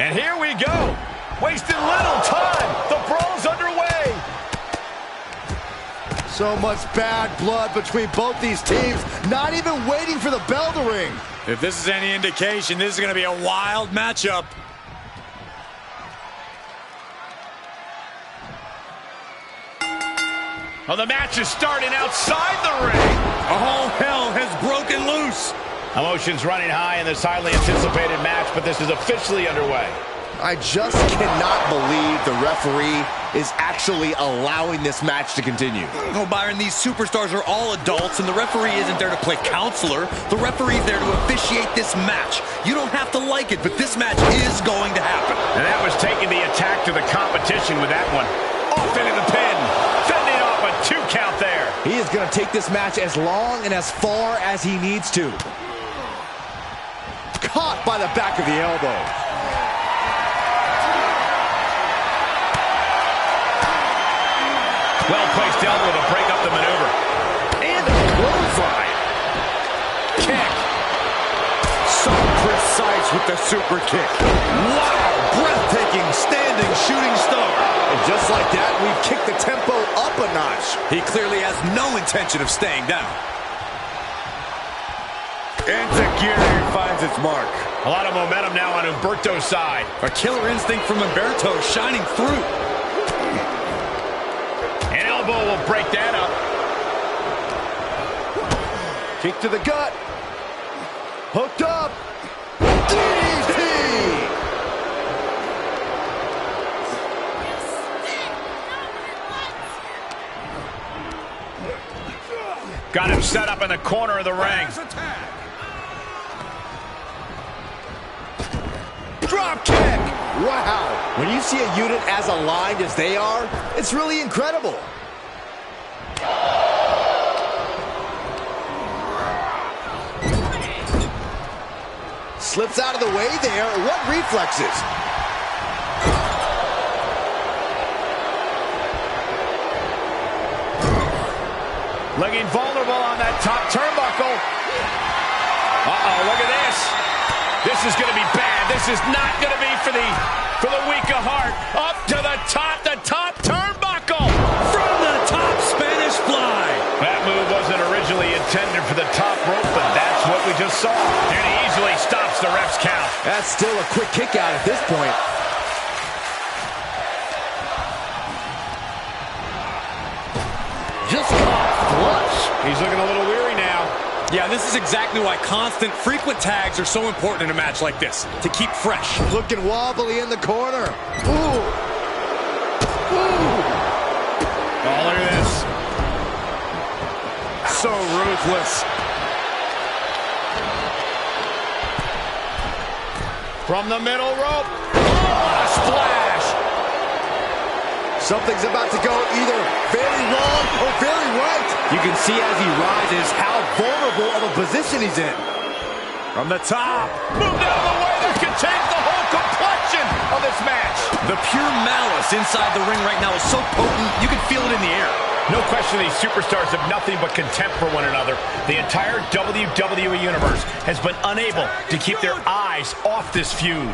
And here we go. Wasting little time. The brawl's underway. So much bad blood between both these teams. Not even waiting for the bell to ring. If this is any indication, this is going to be a wild matchup. Well, the match is starting outside the ring. All hell has broken loose. Emotions running high in this highly anticipated match, but this is officially underway. I just cannot believe the referee is actually allowing this match to continue. Oh, Byron, these superstars are all adults, and the referee isn't there to play counselor. The referee's there to officiate this match. You don't have to like it, but this match is going to happen. And that was taking the attack to the competition with that one. Off into the pin. Fending off a 2 count there. He is going to take this match as long and as far as he needs to. Caught by the back of the elbow. Well-placed elbow to break up the maneuver. And a clothesline. Kick. So precise with the super kick. Wow, breathtaking standing shooting star. And just like that, we've kicked the tempo up a notch. He clearly has no intention of staying down. Insecurity finds its mark. A lot of momentum now on Humberto's side. A killer instinct from Humberto shining through. An elbow will break that up. Kick to the gut. Hooked up. DDT. Got him set up in the corner of the ring. Drop kick. Wow. When you see a unit as aligned as they are, it's really incredible. Slips out of the way there. What reflexes? Looking vulnerable on that top turnbuckle. Uh-oh, look at this. This is going to be bad. This is not going to be for the weak of heart. Up to the top turnbuckle. From the top, Spanish fly. That move wasn't originally intended for the top rope, but that's what we just saw. And he easily stops the ref's count. That's still a quick kick out at this point. Just caught flush. He's looking a little weary now. Yeah, this is exactly why constant, frequent tags are so important in a match like this, to keep fresh. Looking wobbly in the corner. Ooh. Ooh. Oh, look at this. So ruthless. From the middle rope. Oh, a splash. Something's about to go either very wrong or very right. You can see as he rises how vulnerable of a position he's in. From the top. Moved out of the way. That could change the whole complexion of this match. The pure malice inside the ring right now is so potent, you can feel it in the air. No question these superstars have nothing but contempt for one another. The entire WWE Universe has been unable to keep their eyes off this feud.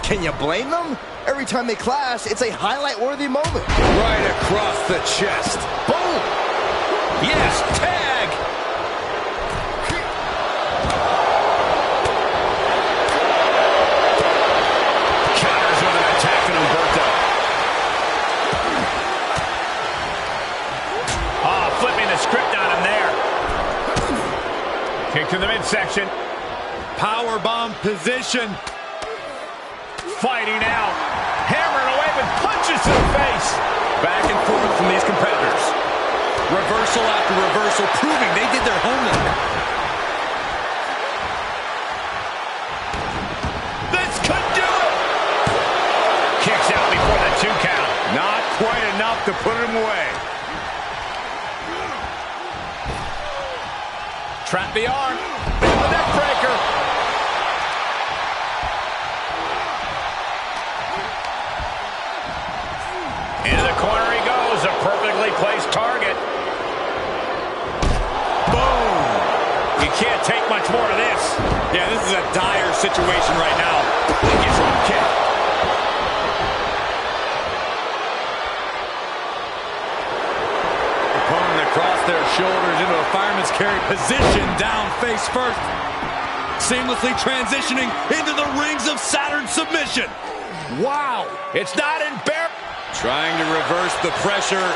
Can you blame them? Every time they clash, it's a highlight-worthy moment. Right across the chest. Boom! Yes, tag! Counters with an attack on Humberto. Ah, flipping the script on him there. Kick to the midsection. Powerbomb position. Fighting out. Hammering away with punches to the face. Back and forth from these competitors. Reversal after reversal, proving they did their homework. This could do it. Kicks out before the 2 count. Not quite enough to put him away. Trap the arm. The neck breaker. is a dire situation right now. He gets one kick. Opponent across their shoulders into a fireman's carry position, down face first. Seamlessly transitioning into the rings of Saturn submission. Wow. It's not embarrassing. Trying to reverse the pressure.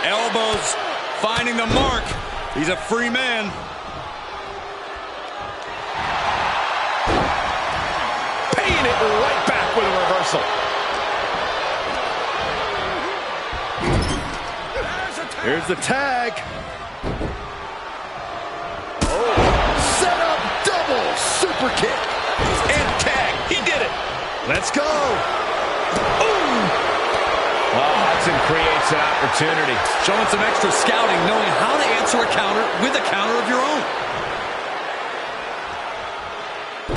Elbows finding the mark. He's a free man. Paying it right back with a reversal. Here's the tag. Oh, set up double super kick. And tag. He did it. Let's go. Ooh. Oh, Hudson creates an opportunity. Showing some extra scouting, knowing how to answer a counter with a counter of your own.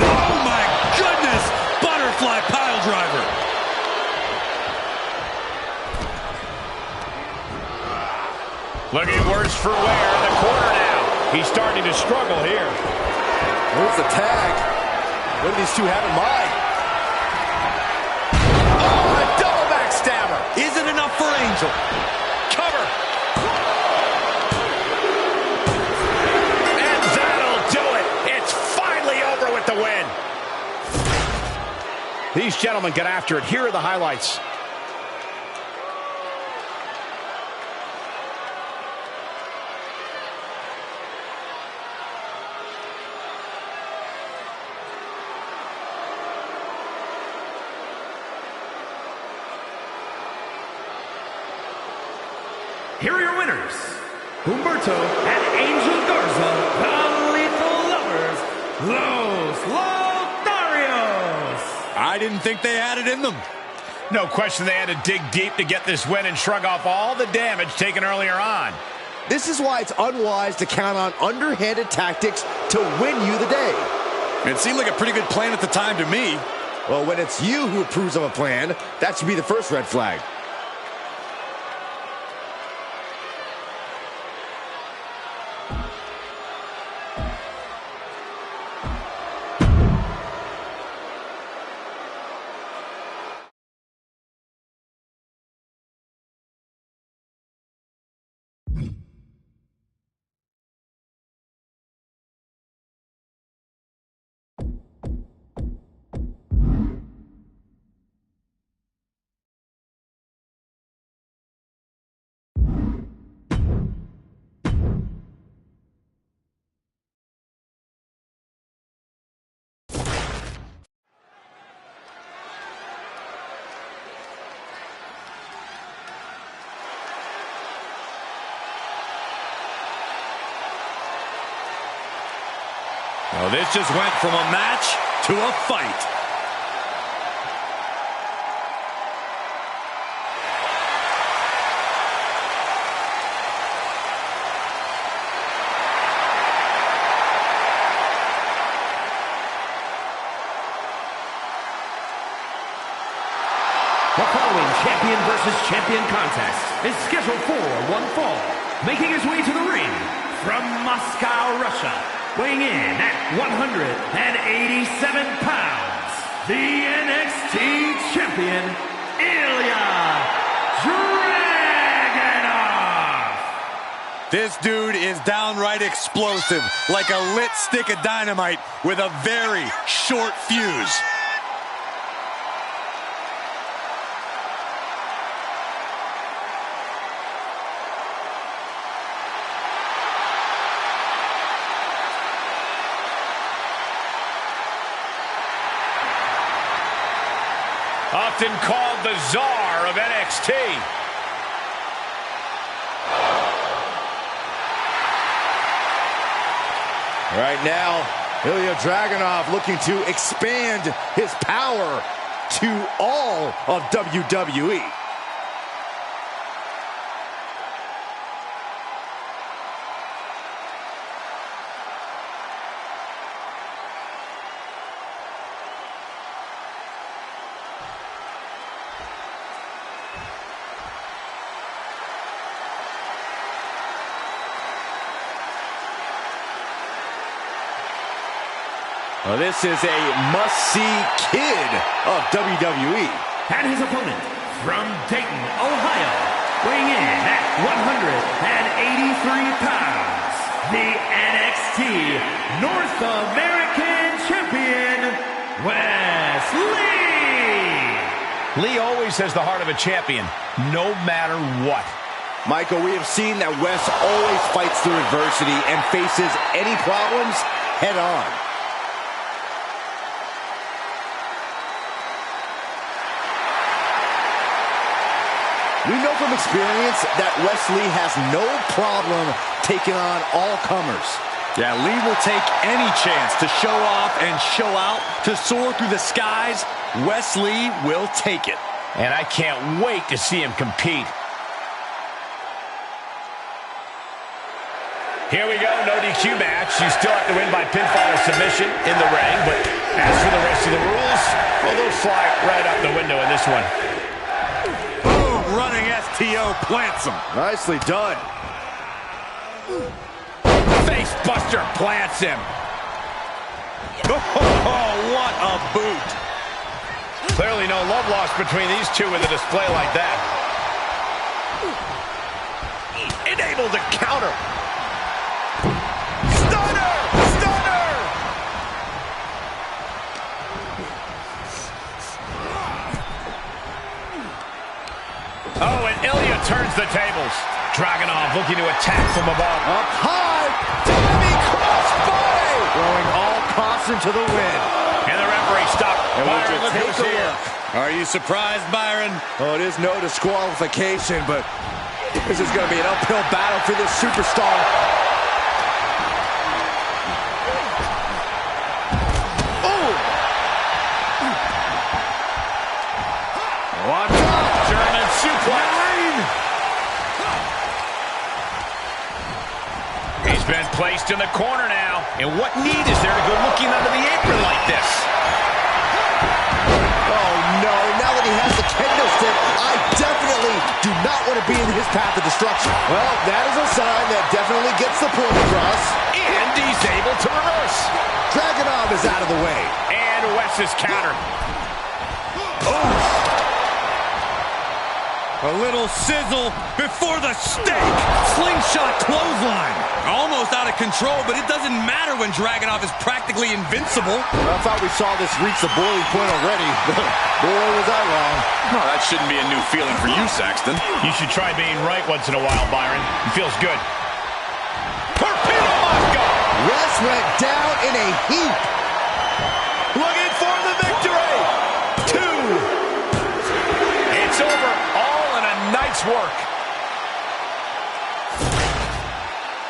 Oh my goodness! Butterfly pile driver. Looking worse for wear in the corner now. He's starting to struggle here. Where's the tag? What do these two have in mind? Oh, a double backstabber. Isn't enough for Angel. Cover. And that'll do it. It's finally over with the win. These gentlemen get after it. Here are the highlights. Here are your winners, Humberto and Angel Garza, the Lethal Lovers, Los Lotharios. I didn't think they had it in them. No question they had to dig deep to get this win and shrug off all the damage taken earlier on. This is why it's unwise to count on underhanded tactics to win you the day. It seemed like a pretty good plan at the time to me. Well, when it's you who approves of a plan, that should be the first red flag. Well, this just went from a match to a fight. The following champion versus champion contest is scheduled for one fall. Making his way to the ring from Moscow, Russia, weighing in at 187 pounds, the NXT champion, Ilya Dragunov. This dude is downright explosive, like a lit stick of dynamite with a very short fuse. Often called the Czar of NXT. Right now, Ilya Dragunov looking to expand his power to all of WWE. Well, this is a must-see kid of WWE. And his opponent from Dayton, Ohio, weighing in at 183 pounds, the NXT North American Champion, Wes Lee. Lee always has the heart of a champion, no matter what. Michael, we have seen that Wes always fights through adversity and faces any problems head on. We know from experience that Wes Lee has no problem taking on all comers. Yeah, Lee will take any chance to show off and show out, to soar through the skies. Wes Lee will take it. And I can't wait to see him compete. Here we go, no DQ match. You still have to win by pinfall or submission in the ring, but as for the rest of the rules, well, they'll fly right out the window in this one. Running STO plants him. Nicely done. Face buster plants him. Oh, what a boot. Clearly no love lost between these two with a display like that. Unable to counter. Stunner! Stunner! Oh, and Ilya turns the tables. Dragunov looking to attack from above. Up high, diving crossbody. Throwing all caution to the wind. And the referee stopped. And we'll Byron, just look take who's a here. look. Are you surprised, Byron? Oh, it is no disqualification, but this is going to be an uphill battle for this superstar. Oh! Watch out. German suplex. He's been placed in the corner now. And what need is there to go looking under the apron like this? Oh, no. Now that he has the kendo stick, I definitely do not want to be in his path of destruction. Well, that is a sign that definitely gets the point across. And he's able to reverse. Dragunov is out of the way. And Wes is countered. A little sizzle before the steak. Slingshot clothesline. Almost out of control, but it doesn't matter when Dragunov is practically invincible. I thought we saw this reach the boiling point already. Boy, was I wrong. Oh, that shouldn't be a new feeling for you, Saxton. You should try being right once in a while, Byron. It feels good. Torpedo Moscow! Wes went down in a heap. Looking for the victory. 2. It's over. All in a night's work.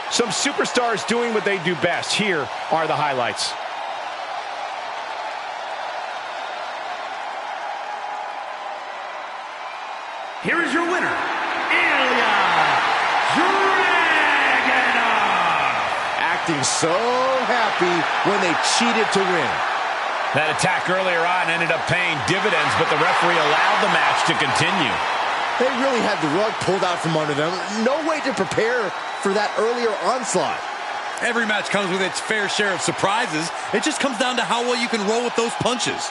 Some superstars doing what they do best. Here are the highlights. Here is your winner, Ilya Dragunov. Acting so happy when they cheated to win. That attack earlier on ended up paying dividends, but the referee allowed the match to continue. They really had the rug pulled out from under them. No way to prepare for that earlier onslaught. Every match comes with its fair share of surprises. It just comes down to how well you can roll with those punches.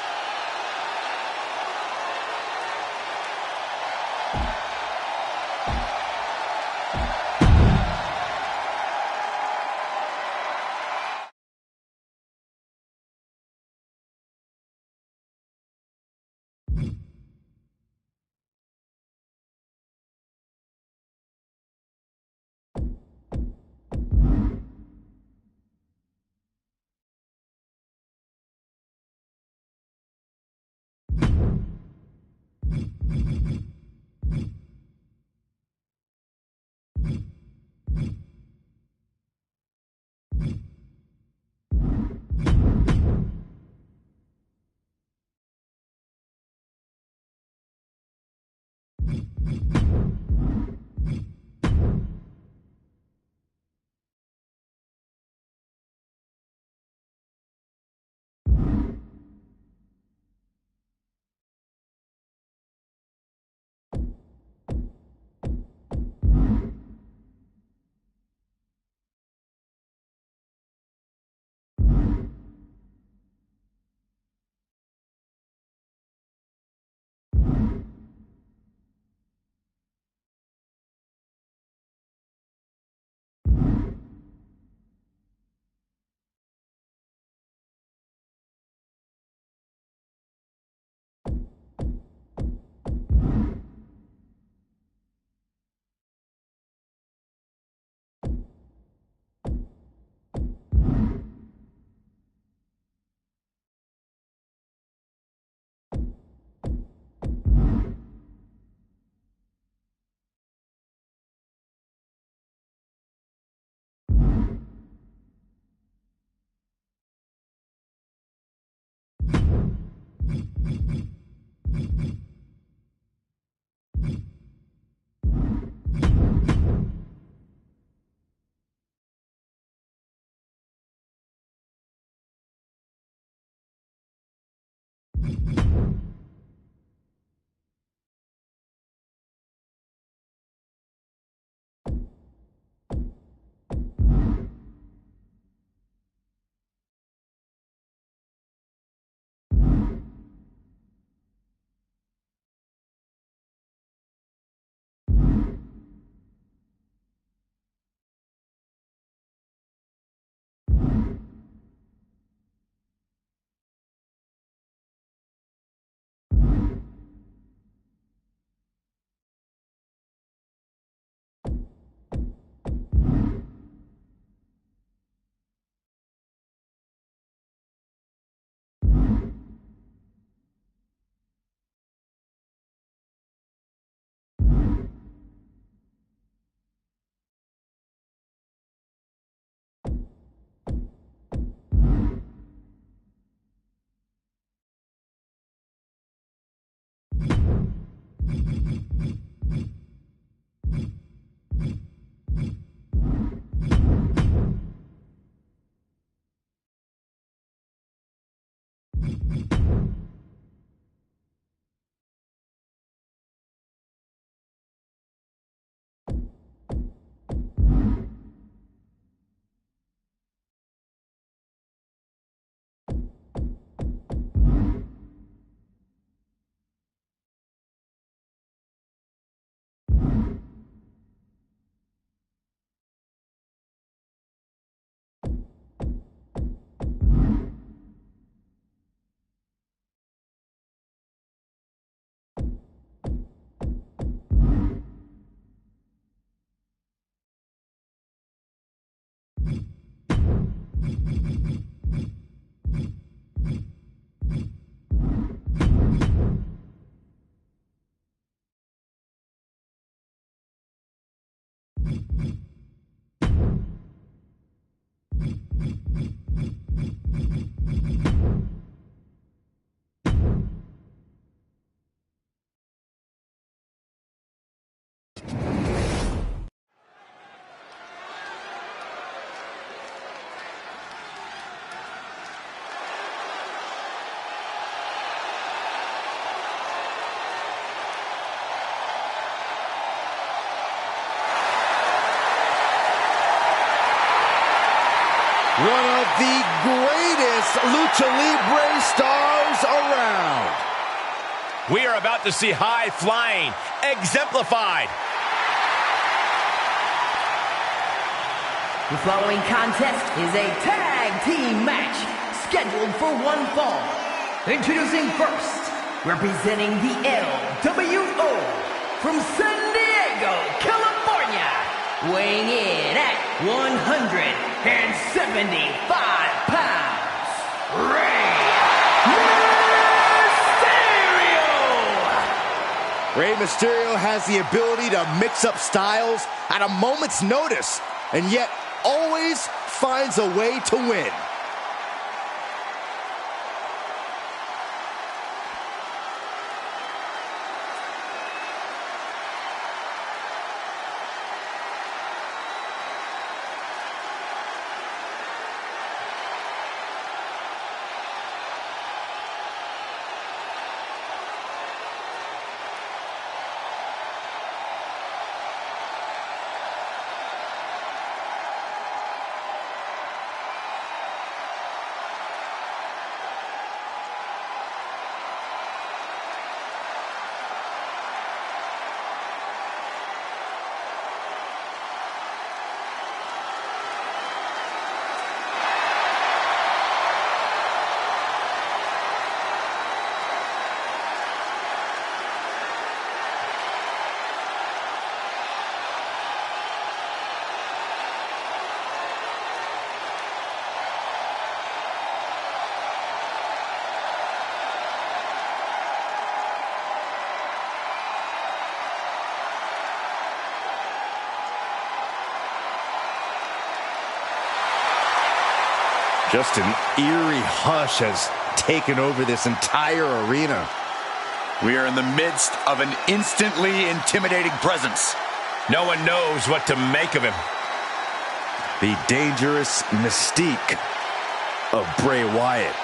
One of the greatest lucha libre stars around. We are about to see high flying exemplified. The following contest is a tag team match scheduled for one fall. Introducing first, representing the LWO from San Diego, California, weighing in at 175 pounds, Rey Mysterio has the ability to mix up styles at a moment's notice, and yet always finds a way to win. Just an eerie hush as taken over this entire arena. We are in the midst of an instantly intimidating presence. No one knows what to make of him. The dangerous mystique of Bray Wyatt.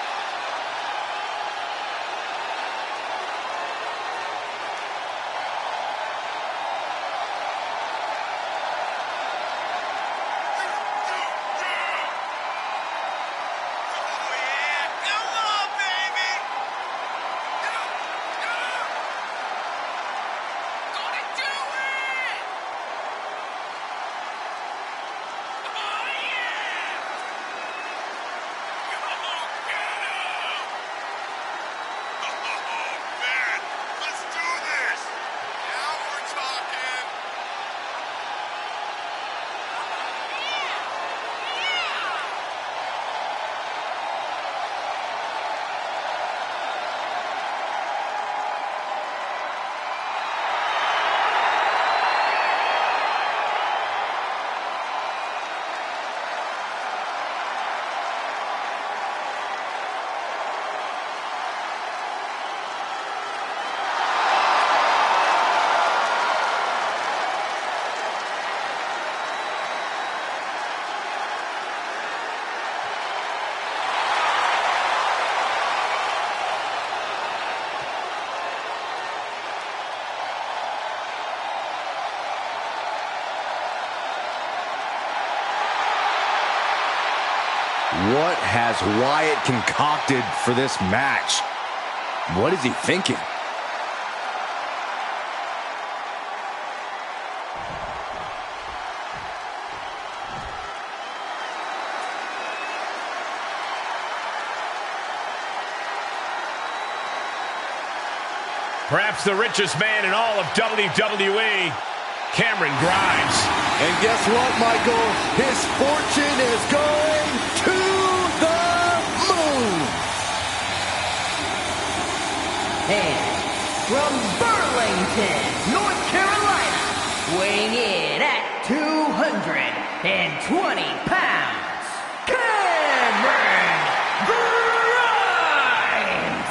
What has Wyatt concocted for this match? What is he thinking? Perhaps the richest man in all of WWE, Cameron Grimes. And guess what, Michael? His fortune is going to the moon. And from Burlington, North Carolina, weighing in at 220 pounds, Cameron Grimes.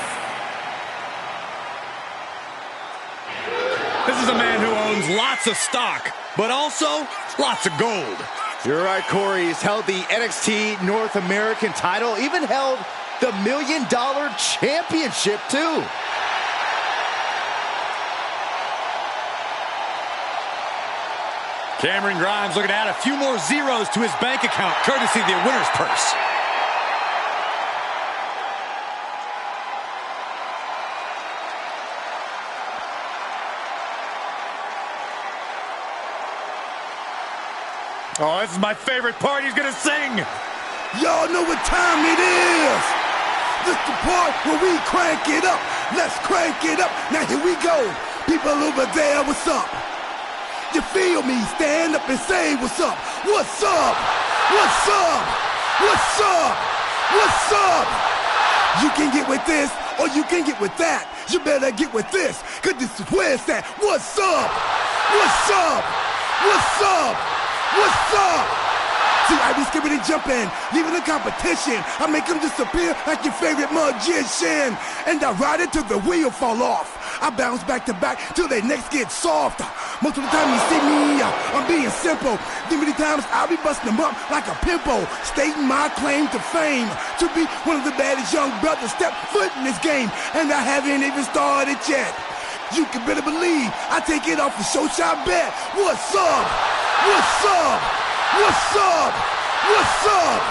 This is a man who owns lots of stock, but also lots of gold. You're right, Corey. He's held the NXT North American title, even held the $1 Million Championship, too. Cameron Grimes looking to add a few more zeros to his bank account, courtesy of the winner's purse. Oh, this is my favorite part. He's gonna sing. Y'all know what time it is. This the part where we crank it up. Let's crank it up. Now here we go. People over there, what's up? You feel me? Stand up and say what's up. What's up? What's up? What's up? What's up? You can get with this or you can get with that. You better get with this, cause this is where it's at. What's up? What's up? What's up? What's up? See, I be skipping and jumping, leaving the competition. I make them disappear like your favorite magician. And I ride it till the wheel fall off. I bounce back to back till their necks get soft. Most of the time you see me, I'm being simple. Then many times I'll be busting them up like a pimple, stating my claim to fame, to be one of the baddest young brothers step foot in this game. And I haven't even started yet. You can better believe I take it off the show shot bet. What's up? What's up? What's up? What's up?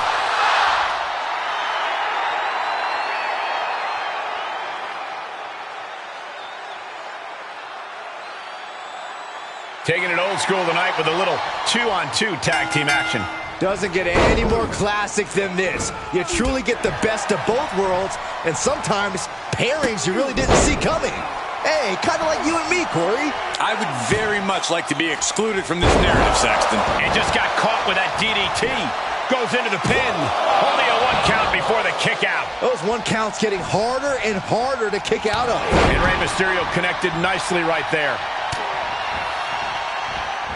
Taking it old school tonight with a little 2-on-2 tag team action. Doesn't get any more classic than this. You truly get the best of both worlds, and sometimes pairings you really didn't see coming. Hey, kind of like you and me, Corey. I would very much like to be excluded from this narrative, Saxton. And just got caught with that DDT. Goes into the pin. Only a 1 count before the kick out. Those 1 counts getting harder and harder to kick out of. And Rey Mysterio connected nicely right there.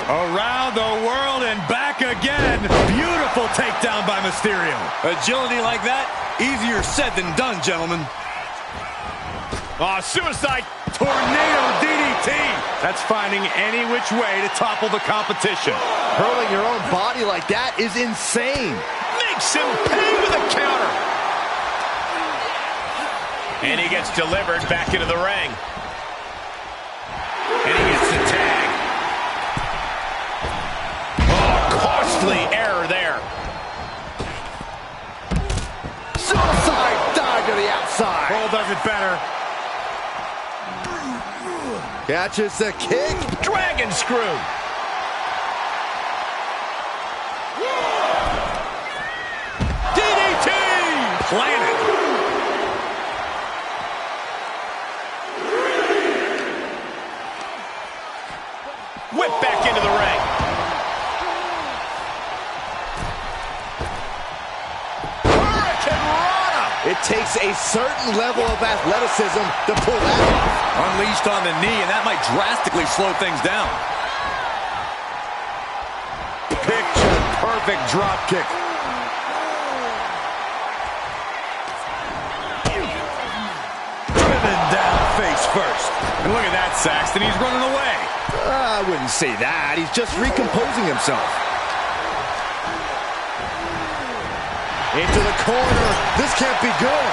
Around the world and back again. Beautiful takedown by Mysterio. Agility like that, easier said than done, gentlemen. Oh, suicide Tornado DDT. That's finding any which way to topple the competition. Hurling your own body like that is insane. makes him pay with a counter. And he gets delivered back into the ring. And he gets the tag. Oh, costly error there. Suicide dive to the outside. Cole does it better. Catches the kick. Dragon screw. DDT! Planted. Whip back into the ring. It takes a certain level of athleticism to pull that off. Unleashed on the knee, and that might drastically slow things down. Picture perfect drop kick. Driven down face first. And look at that, Saxton. He's running away. I wouldn't say that. He's just recomposing himself. Into the corner. This can't be good.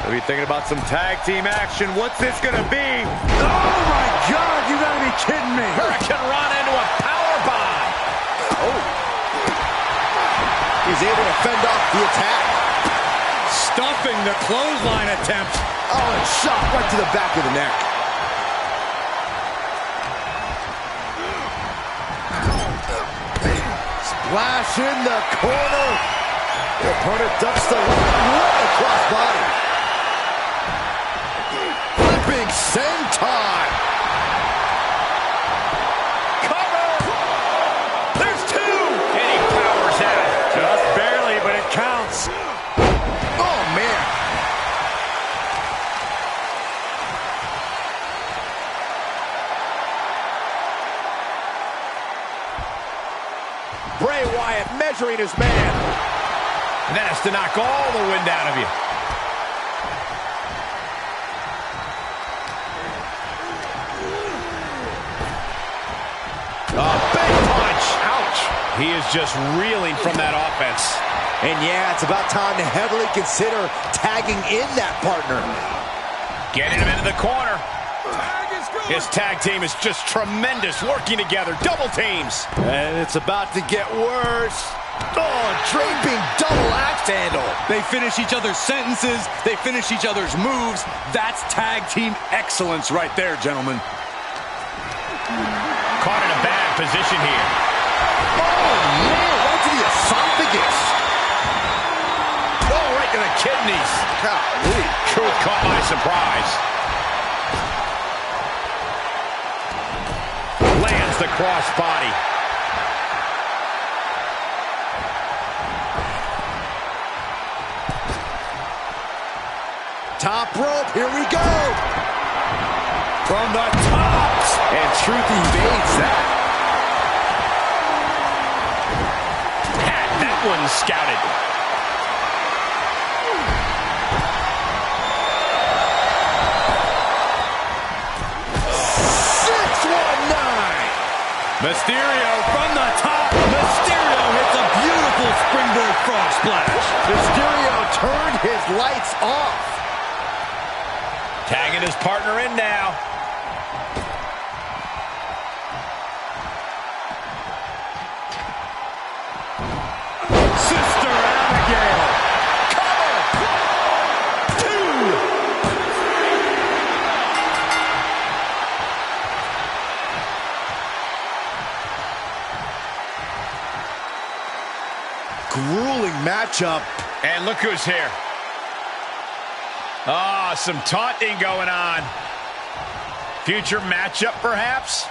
I'll be thinking about some tag team action. What's this going to be? Oh, my God. You got to be kidding me. Hurricane Rana into a power bomb. Oh. He's able to fend off the attack. Stuffing the clothesline attempt. Oh, and shot right to the back of the neck. Splash in the corner. The opponent ducks the right across body. Flipping senton. Cover. There's two. And he powers out. Just barely, but it counts. Oh, man. Bray Wyatt measuring his man. And that has to knock all the wind out of you. A big punch. Ouch. He is just reeling from that offense. And yeah, it's about time to heavily consider tagging in that partner. Getting him into the corner. His tag team is just tremendous, working together, double teams. And it's about to get worse. Oh, draping double axe handle. They finish each other's sentences. They finish each other's moves. That's tag team excellence right there, gentlemen. Caught in a bad position here. Oh, man, right to the esophagus. Oh, right to the kidneys. Golly. Truth caught by surprise. Lands the crossbody. Top rope, here we go. From the top. And Truth evades that. Had that one scouted. Mysterio from the top. Mysterio hits a beautiful springboard frog splash. Mysterio turned his lights off. Tagging his partner in now. Sister Abigail. Grueling matchup. And look who's here. Ah, some taunting going on. Future matchup, perhaps?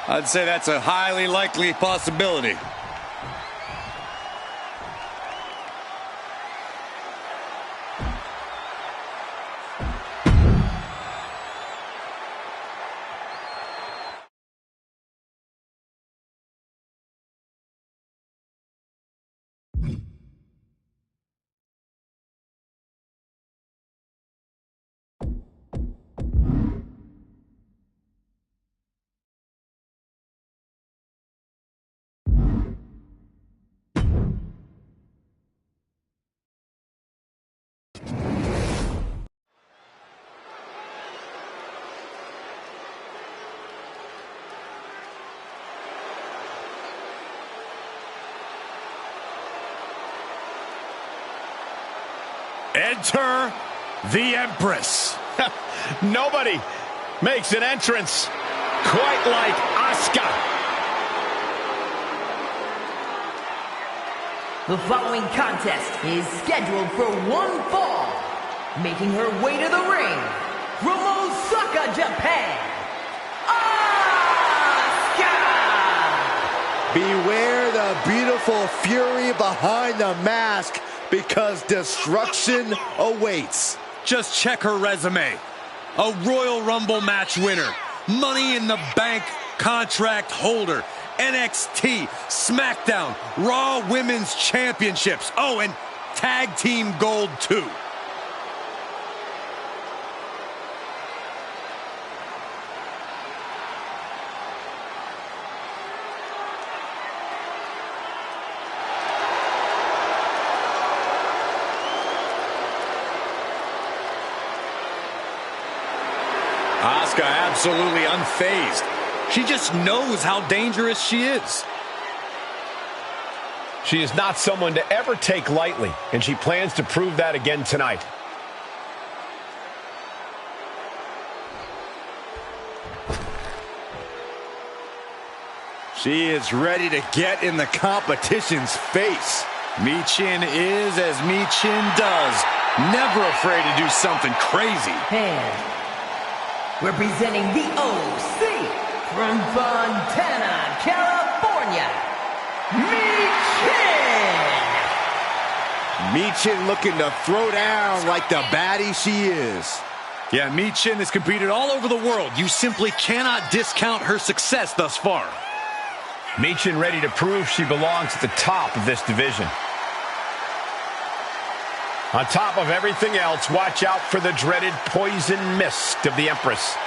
I'd say that's a highly likely possibility. Enter the Empress. Nobody makes an entrance quite like Asuka. The following contest is scheduled for one fall. Making her way to the ring from Osaka, Japan, Asuka! Beware the beautiful fury behind the mask, because destruction awaits. Just check her resume. A Royal Rumble match winner, Money in the Bank contract holder, NXT, SmackDown, Raw Women's Championships. Oh, and Tag Team Gold too. Asuka absolutely unfazed. She just knows how dangerous she is. She is not someone to ever take lightly, and she plans to prove that again tonight. She is ready to get in the competition's face. Michin is as Michin does. Never afraid to do something crazy. And representing the OC from Fontana, California, Michin! Michin looking to throw down like the baddie she is. Yeah, Michin has competed all over the world. You simply cannot discount her success thus far. Michin ready to prove she belongs at the top of this division. On top of everything else, watch out for the dreaded poison mist of the Empress.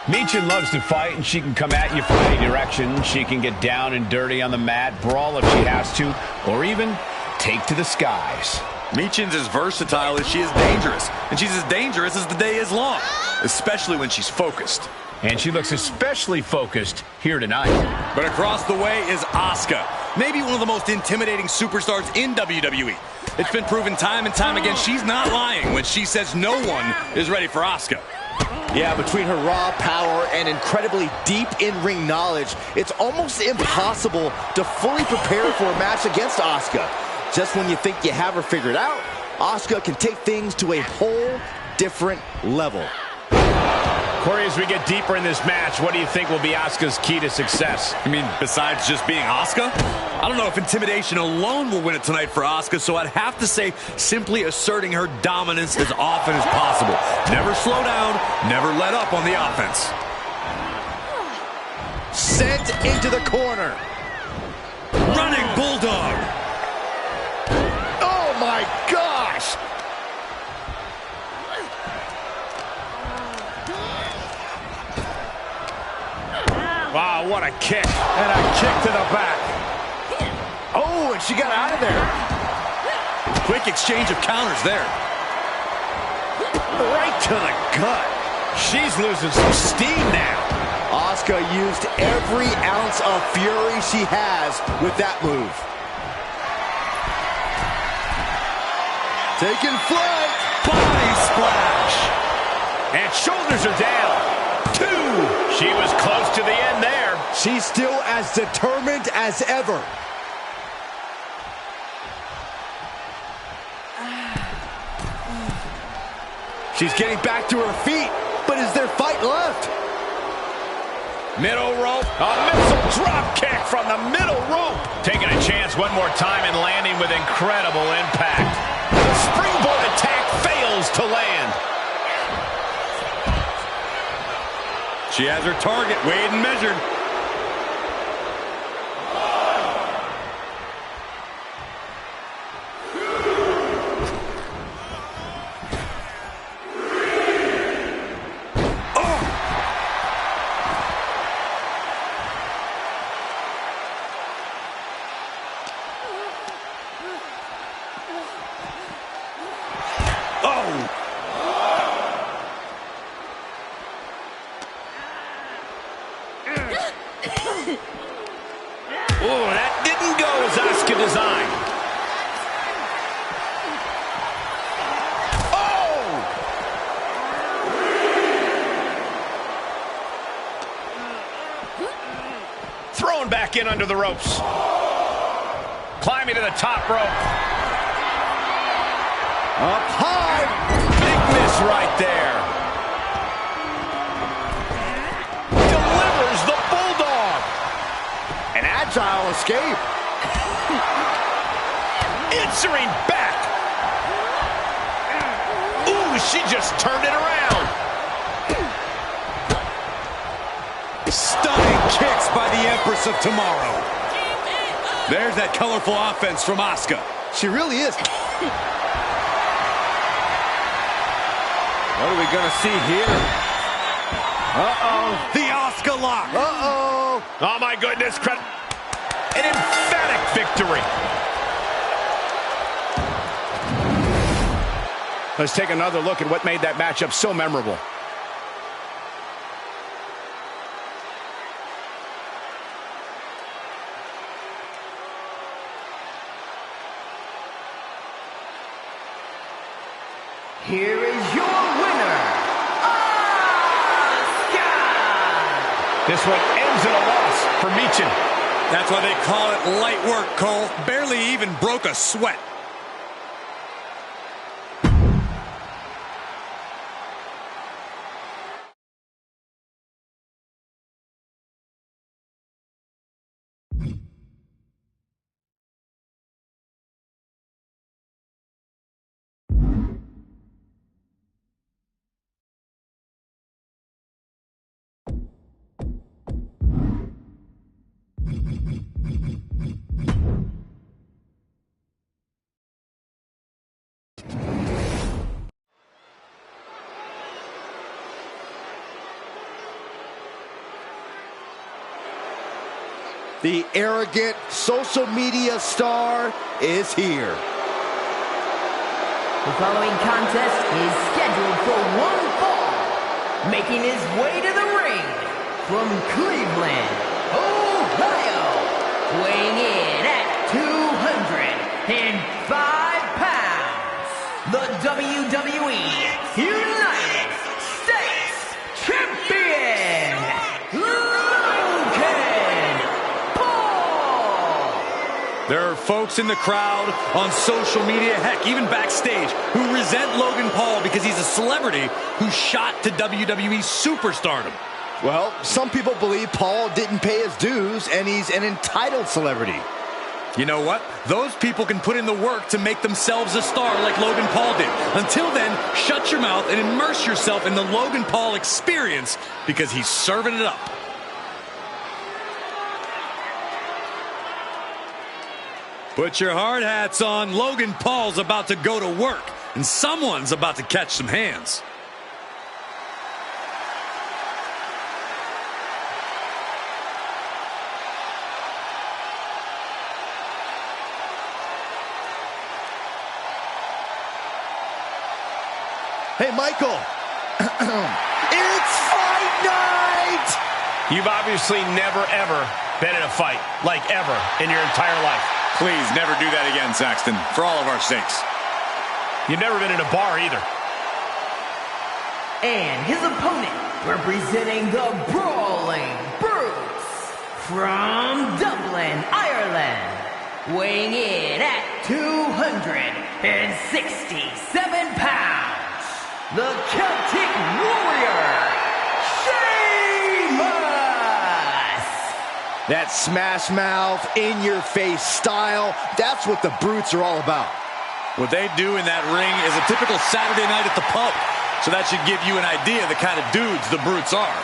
Michin loves to fight, and she can come at you from any direction. She can get down and dirty on the mat, brawl if she has to, or even take to the skies. Michin's as versatile as she is dangerous, and she's as dangerous as the day is long, especially when she's focused. And she looks especially focused here tonight. But across the way is Asuka, maybe one of the most intimidating superstars in WWE. It's been proven time and time again she's not lying when she says no one is ready for Asuka. Yeah, between her raw power and incredibly deep in-ring knowledge, it's almost impossible to fully prepare for a match against Asuka. Just when you think you have her figured out, Asuka can take things to a whole different level. Corey, as we get deeper in this match, what do you think will be Asuka's key to success? I mean, besides just being Asuka? I don't know if intimidation alone will win it tonight for Asuka, so I'd have to say simply asserting her dominance as often as possible. Never slow down, never let up on the offense. Sent into the corner. Running Bulldog. Oh my gosh! Wow, what a kick. And a kick to the back. Oh, and she got out of there. Quick exchange of counters there. Right to the gut. She's losing some steam now. Asuka used every ounce of fury she has with that move. Taking flight. Body splash. And shoulders are down. 2. She was close to the end there. She's still as determined as ever. She's getting back to her feet, but is there fight left? Middle rope. A missile drop kick from the middle rope. Taking a chance one more time and landing with incredible impact. The springboard attack fails to land. She has her target weighed and measured. Oh, that didn't go as Asuka designed. Thrown back in under the ropes. Climbing to the top rope. Up high. Big miss right there. Delivers the Bulldog. An agile escape. Answering back. Ooh, she just turned it around. Stunning kicks by the Empress of Tomorrow. There's that colorful offense from Asuka. She really is. What are we going to see here? Uh-oh. The Asuka lock. Uh-oh. Oh, my goodness. An emphatic victory. Let's take another look at what made that matchup so memorable. Here is your winner, Asuka! This one ends in a loss for Michin. That's why they call it light work, Cole. Barely even broke a sweat. The arrogant social media star is here. The following contest is scheduled for one fall. Making his way to the ring from Cleveland, Ohio. Weighing in at 205 pounds. The WWE United States Champion, There are folks in the crowd, on social media, heck, even backstage, who resent Logan Paul because he's a celebrity who shot to WWE superstardom. Well, some people believe Paul didn't pay his dues and he's an entitled celebrity. You know what? Those people can put in the work to make themselves a star like Logan Paul did. Until then, shut your mouth and immerse yourself in the Logan Paul experience because he's serving it up. Put your hard hats on. Logan Paul's about to go to work, and someone's about to catch some hands. Hey, Michael. It's fight night! You've obviously never, ever been in a fight, like ever, in your entire life. Please never do that again, Saxton, for all of our sakes. You've never been in a bar either. And his opponent, representing the Brawling Brutes from Dublin, Ireland, weighing in at 267 pounds, the Celtic Warrior, That smash mouth, in-your-face style, that's what the Brutes are all about. What they do in that ring is a typical Saturday night at the pub. So that should give you an idea of the kind of dudes the Brutes are.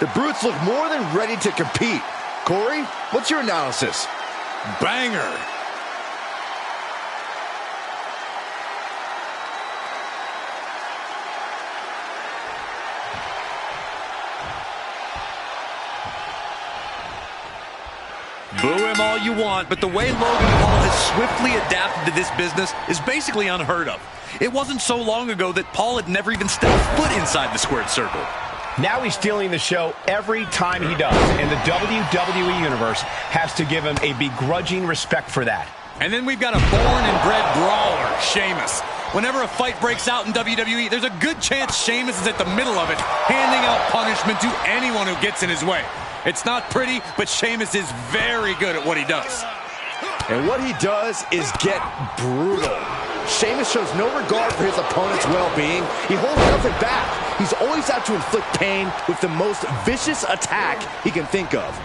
The Brutes look more than ready to compete. Corey, what's your analysis? Banger. Boo him all you want, but the way Logan Paul has swiftly adapted to this business is basically unheard of. It wasn't so long ago that Paul had never even stepped foot inside the squared circle. Now he's stealing the show every time he does, and the WWE Universe has to give him a begrudging respect for that. And then we've got a born and bred brawler, Sheamus. Whenever a fight breaks out in WWE, there's a good chance Sheamus is at the middle of it, handing out punishment to anyone who gets in his way. It's not pretty, but Sheamus is very good at what he does. And what he does is get brutal. Sheamus shows no regard for his opponent's well-being. He holds nothing back. He's always out to inflict pain with the most vicious attack he can think of.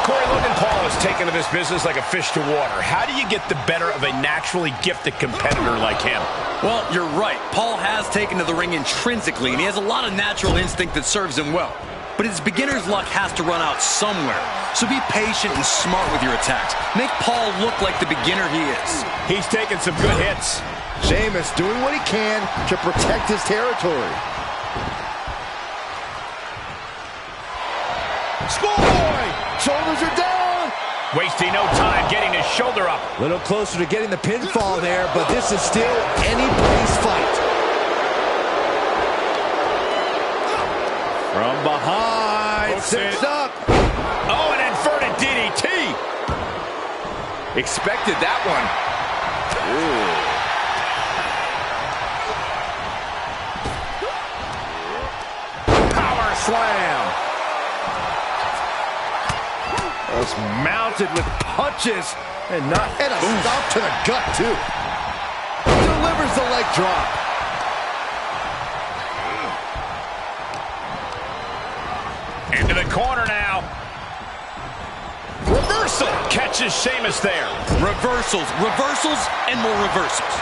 Corey, Logan Paul is taken to this business like a fish to water. How do you get the better of a naturally gifted competitor like him? Well, you're right. Paul has taken to the ring intrinsically, and he has a lot of natural instinct that serves him well. But his beginner's luck has to run out somewhere. So be patient and smart with your attacks. Make Paul look like the beginner he is. He's taking some good hits. Sheamus doing what he can to protect his territory. Schoolboy! Shoulders are down! Wasting no time getting his shoulder up. A little closer to getting the pinfall there, but this is still anybody's fight. From behind, sits up. Oh, an inverted DDT. Expected that one. Ooh. Power slam. Just mounted with punches and a stomp to the gut too. Delivers the leg drop. Into the corner now. Reversal catches Sheamus there. Reversals, reversals, and more reversals.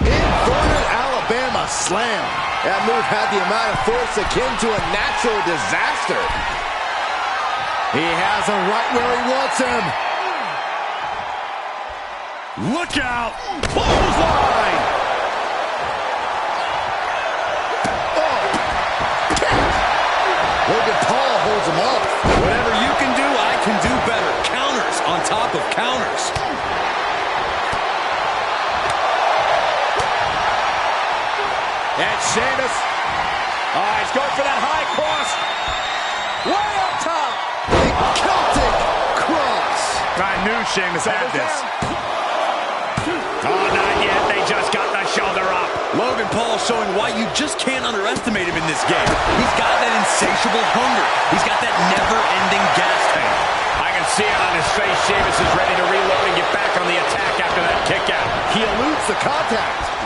Inverted Alabama slam. That move had the amount of force akin to a natural disaster. He has him right where he wants him. Look out! Clothesline! Oh! Logan Paul holds him up. Whatever you can do, I can do better. Counters on top of counters. And Sheamus. He's going for that high cross. Way up top. The Celtic cross. I knew Sheamus had this. Oh, not yet. They just got the shoulder up. Logan Paul showing why you just can't underestimate him in this game. He's got that insatiable hunger. He's got that never-ending gas tank. I can see it on his face. Sheamus is ready to reload and get back on the attack after that kick out. He eludes the contact.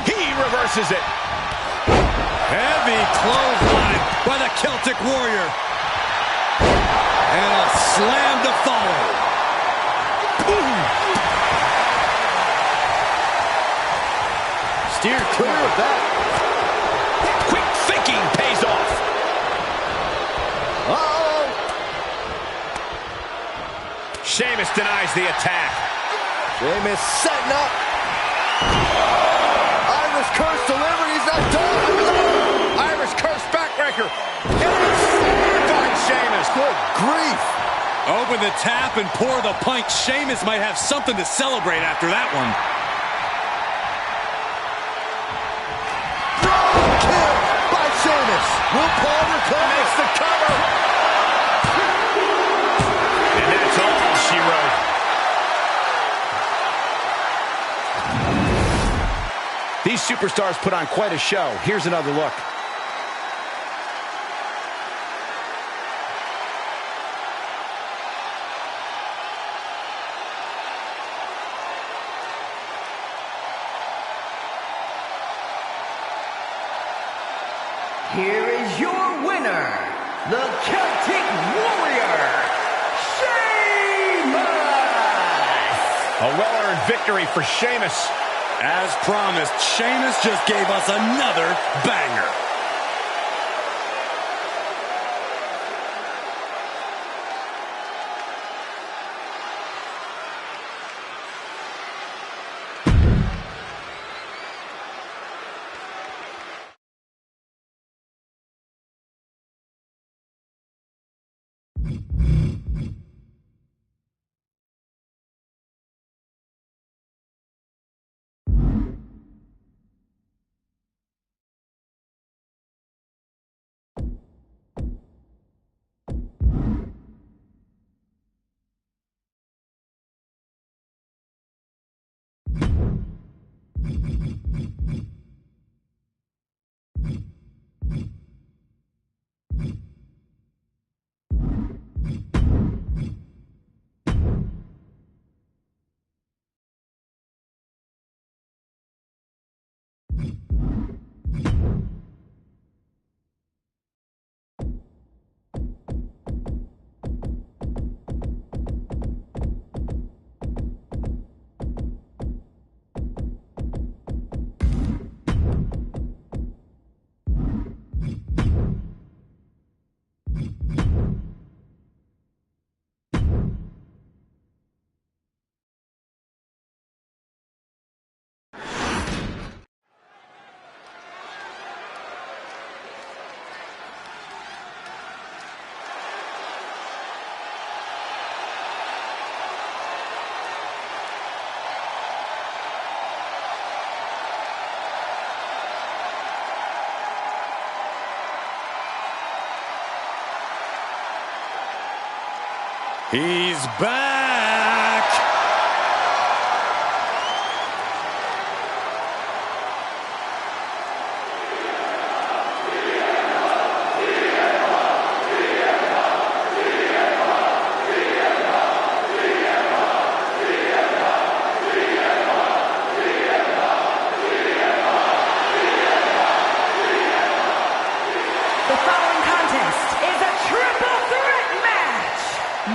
He reverses it. Heavy clothesline by the Celtic Warrior. And a slam to follow. Boom. Steered clear of that. Quick thinking pays off. Uh-oh. Sheamus denies the attack. Sheamus setting up. Irish curse delivered. He's not done. Irish curse backbreaker. And it's slammed by Sheamus. Good grief. Open the tap and pour the pint. Sheamus might have something to celebrate after that one. Kill by Sheamus. Will Paul recover? Makes the cover. And that's all she wrote. These superstars put on quite a show. Here's another look. Here is your winner, the Celtic Warrior, Sheamus! A well-earned victory for Sheamus. As promised, Sheamus just gave us another banger. He's back!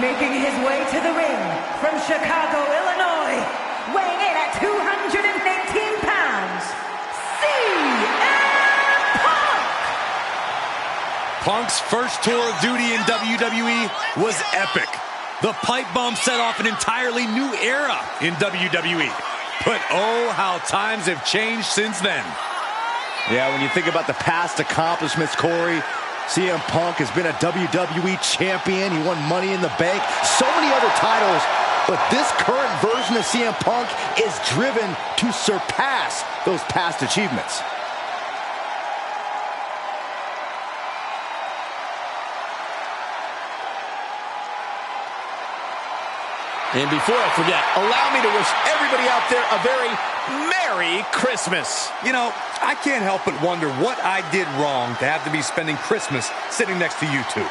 Making his way to the ring from Chicago, Illinois, weighing in at 218 pounds, CM Punk! Punk's first tour of duty in WWE was epic. The pipe bomb set off an entirely new era in WWE. But oh, how times have changed since then. Yeah, when you think about the past accomplishments, Corey, CM Punk has been a WWE champion. He won Money in the Bank, so many other titles. But this current version of CM Punk is driven to surpass those past achievements. And before I forget, allow me to wish everybody out there a very Merry Christmas. You know, I can't help but wonder what I did wrong to have to be spending Christmas sitting next to you two.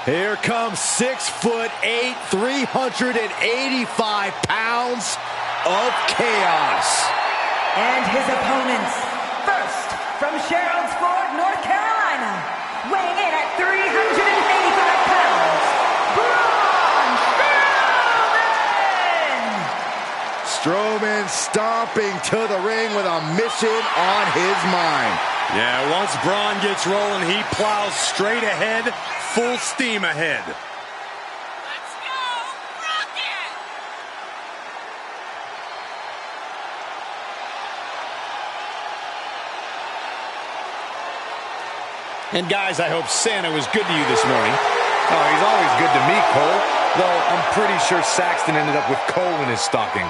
Here comes 6'8", 385 pounds of chaos. And his opponents, first from Sherrod's Ford, North Carolina, weighing in at 385 pounds, Strowman Braun Strowman! stomping to the ring with a mission on his mind. Yeah, once Braun gets rolling, he plows straight ahead, full steam ahead. Let's go, Rocket! And guys, I hope Santa was good to you this morning. Oh, he's always good to me, Cole. Though I'm pretty sure Saxton ended up with coal in his stocking.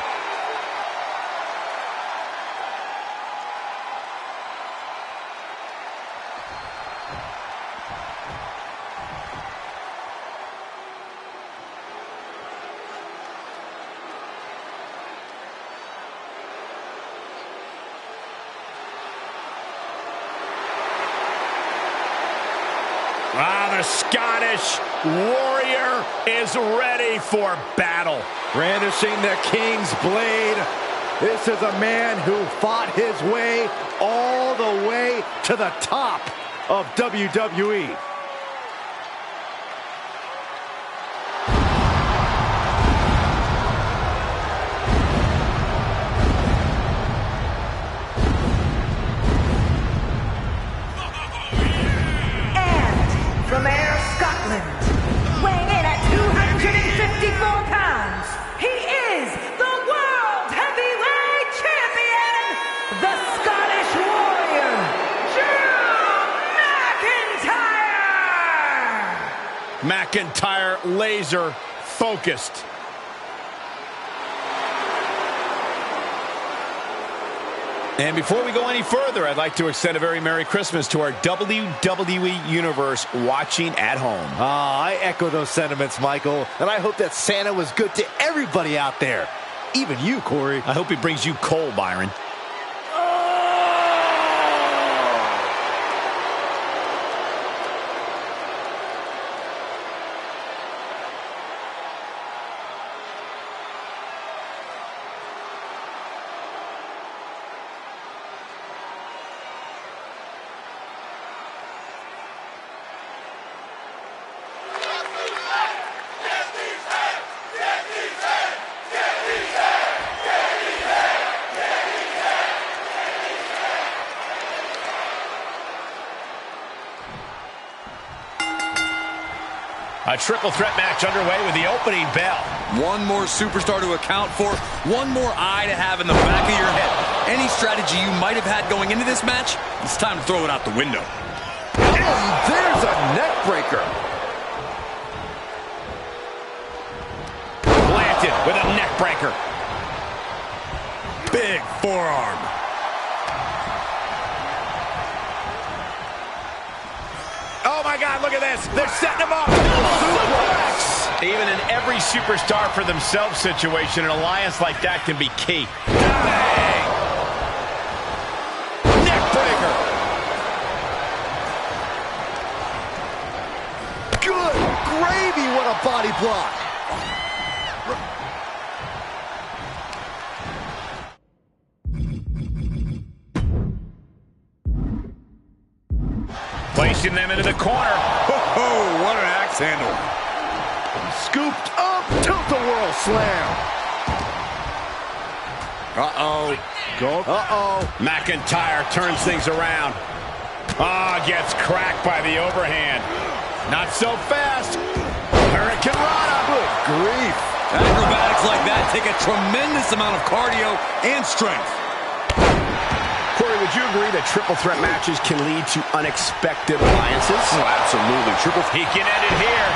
The Scottish Warrior is ready for battle. Brandishing the King's Blade. This is a man who fought his way all the way to the top of WWE. From Ayr, Scotland, weighing in at 254 pounds, he is the World Heavyweight Champion, the Scottish Warrior, Drew McIntyre! McIntyre laser focused. And before we go any further, I'd like to extend a very Merry Christmas to our WWE Universe watching at home. I echo those sentiments, Michael, and I hope that Santa was good to everybody out there, even you, Corey. I hope he brings you coal, Byron. A triple threat match underway with the opening bell. One more superstar to account for, one more eye to have in the back of your head. Any strategy you might have had going into this match, it's time to throw it out the window. And there's a neck breaker. Planted with a neck breaker. Big forearm. Oh my God, look at this. They're setting him up. Even in every superstar for themselves situation, an alliance like that can be key. Bang! Neck breaker. Good gravy, what a body block. Placing them into the corner. Oh, what an axe handle. Scooped up, tilt-a-whirl slam. Uh-oh. Go. Uh-oh. McIntyre turns things around. Gets cracked by the overhand. Not so fast. Hurricane Rana. Good grief. Acrobatics like that take a tremendous amount of cardio and strength. Corey, would you agree that triple threat matches can lead to unexpected alliances? Oh, absolutely. He can end it here.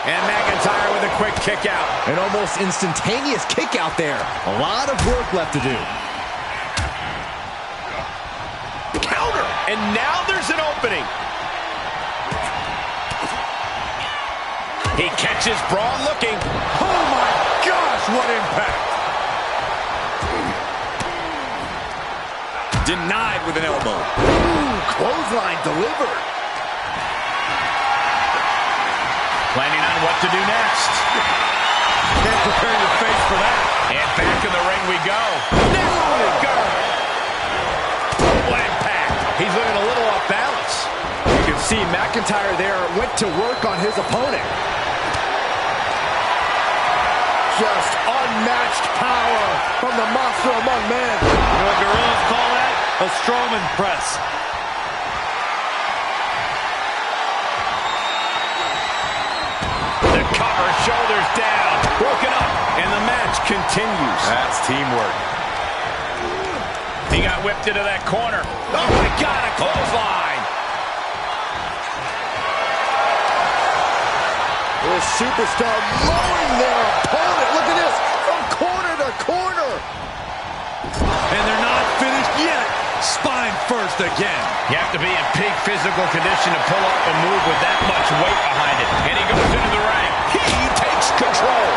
And McIntyre with a quick kick out. An almost instantaneous kick out there. A lot of work left to do. Counter. And now there's an opening. He catches Braun looking. Oh my gosh, what impact. Denied with an elbow. Ooh, clothesline delivered. Planning on what to do next. Can't prepare your face for that. And back in the ring we go. Now we go. Full impact. He's looking a little off balance. You can see McIntyre there went to work on his opponent. Just unmatched power from the monster among men. You know what gorillas call that? A Strowman press. The cover, shoulders down, broken up, and the match continues. That's teamwork. He got whipped into that corner. Oh my God, a clothesline. This superstar mowing their opponent. Look at this, from corner to corner. And they're not finished yet. Spine first again. You have to be in peak physical condition to pull off a move with that much weight behind it. And he goes into the ring. He takes control.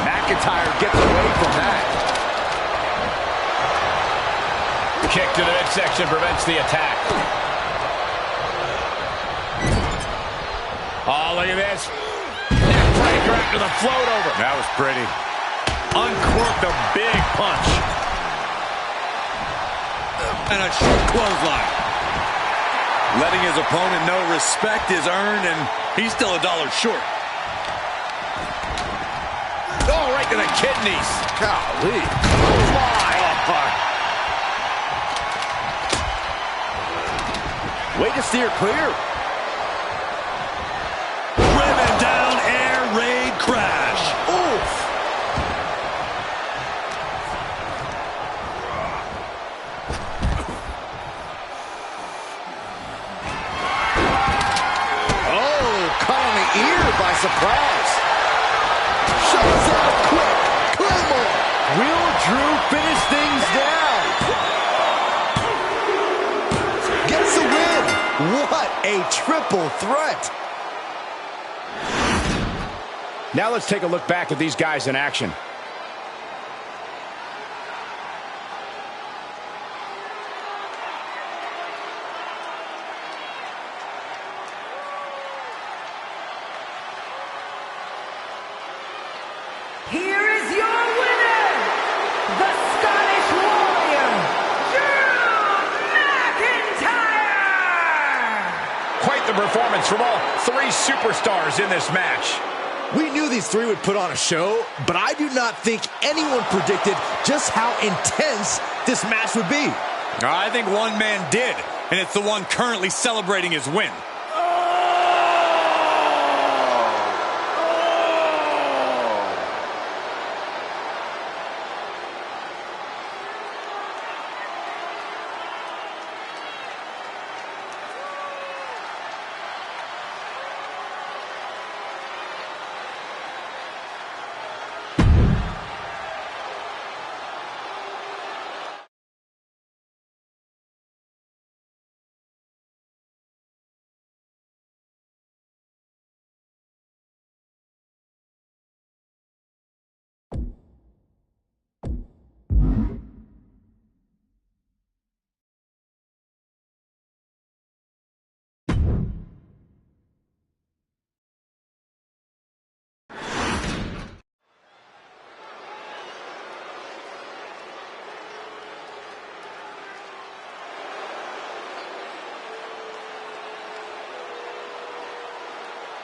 McIntyre gets away from that. Kick to the midsection prevents the attack. Oh, look at this. Neck breaker after the float over. That was pretty. Uncorked a big punch. And a short clothesline. Letting his opponent know respect is earned, and he's still $1 short. Oh, right to the kidneys. Golly. Way to steer clear. Driven down, air raid crash. Oof. Ear by surprise. Shows out quick. Claymore. Will Drew finish things down? Gets the win. What a triple threat. Now let's take a look back at these guys in action. Here is your winner, the Scottish Warrior, Drew McIntyre! Quite the performance from all three superstars in this match. We knew these three would put on a show, but I do not think anyone predicted just how intense this match would be. I think one man did, and it's the one currently celebrating his win.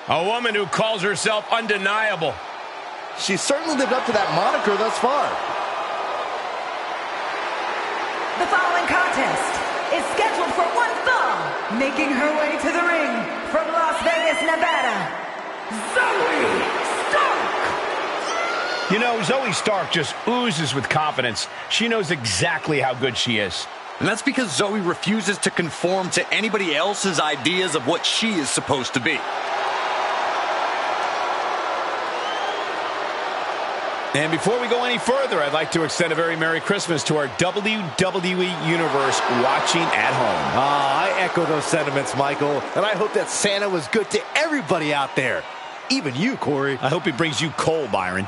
A woman who calls herself undeniable. She certainly lived up to that moniker thus far. The following contest is scheduled for one fall. Making her way to the ring from Las Vegas, Nevada, Zoe Stark. You know, Zoe Stark just oozes with confidence. She knows exactly how good she is. And that's because Zoe refuses to conform to anybody else's ideas of what she is supposed to be. And before we go any further, I'd like to extend a very Merry Christmas to our WWE Universe watching at home. I echo those sentiments, Michael. And I hope that Santa was good to everybody out there. Even you, Corey. I hope he brings you coal, Byron.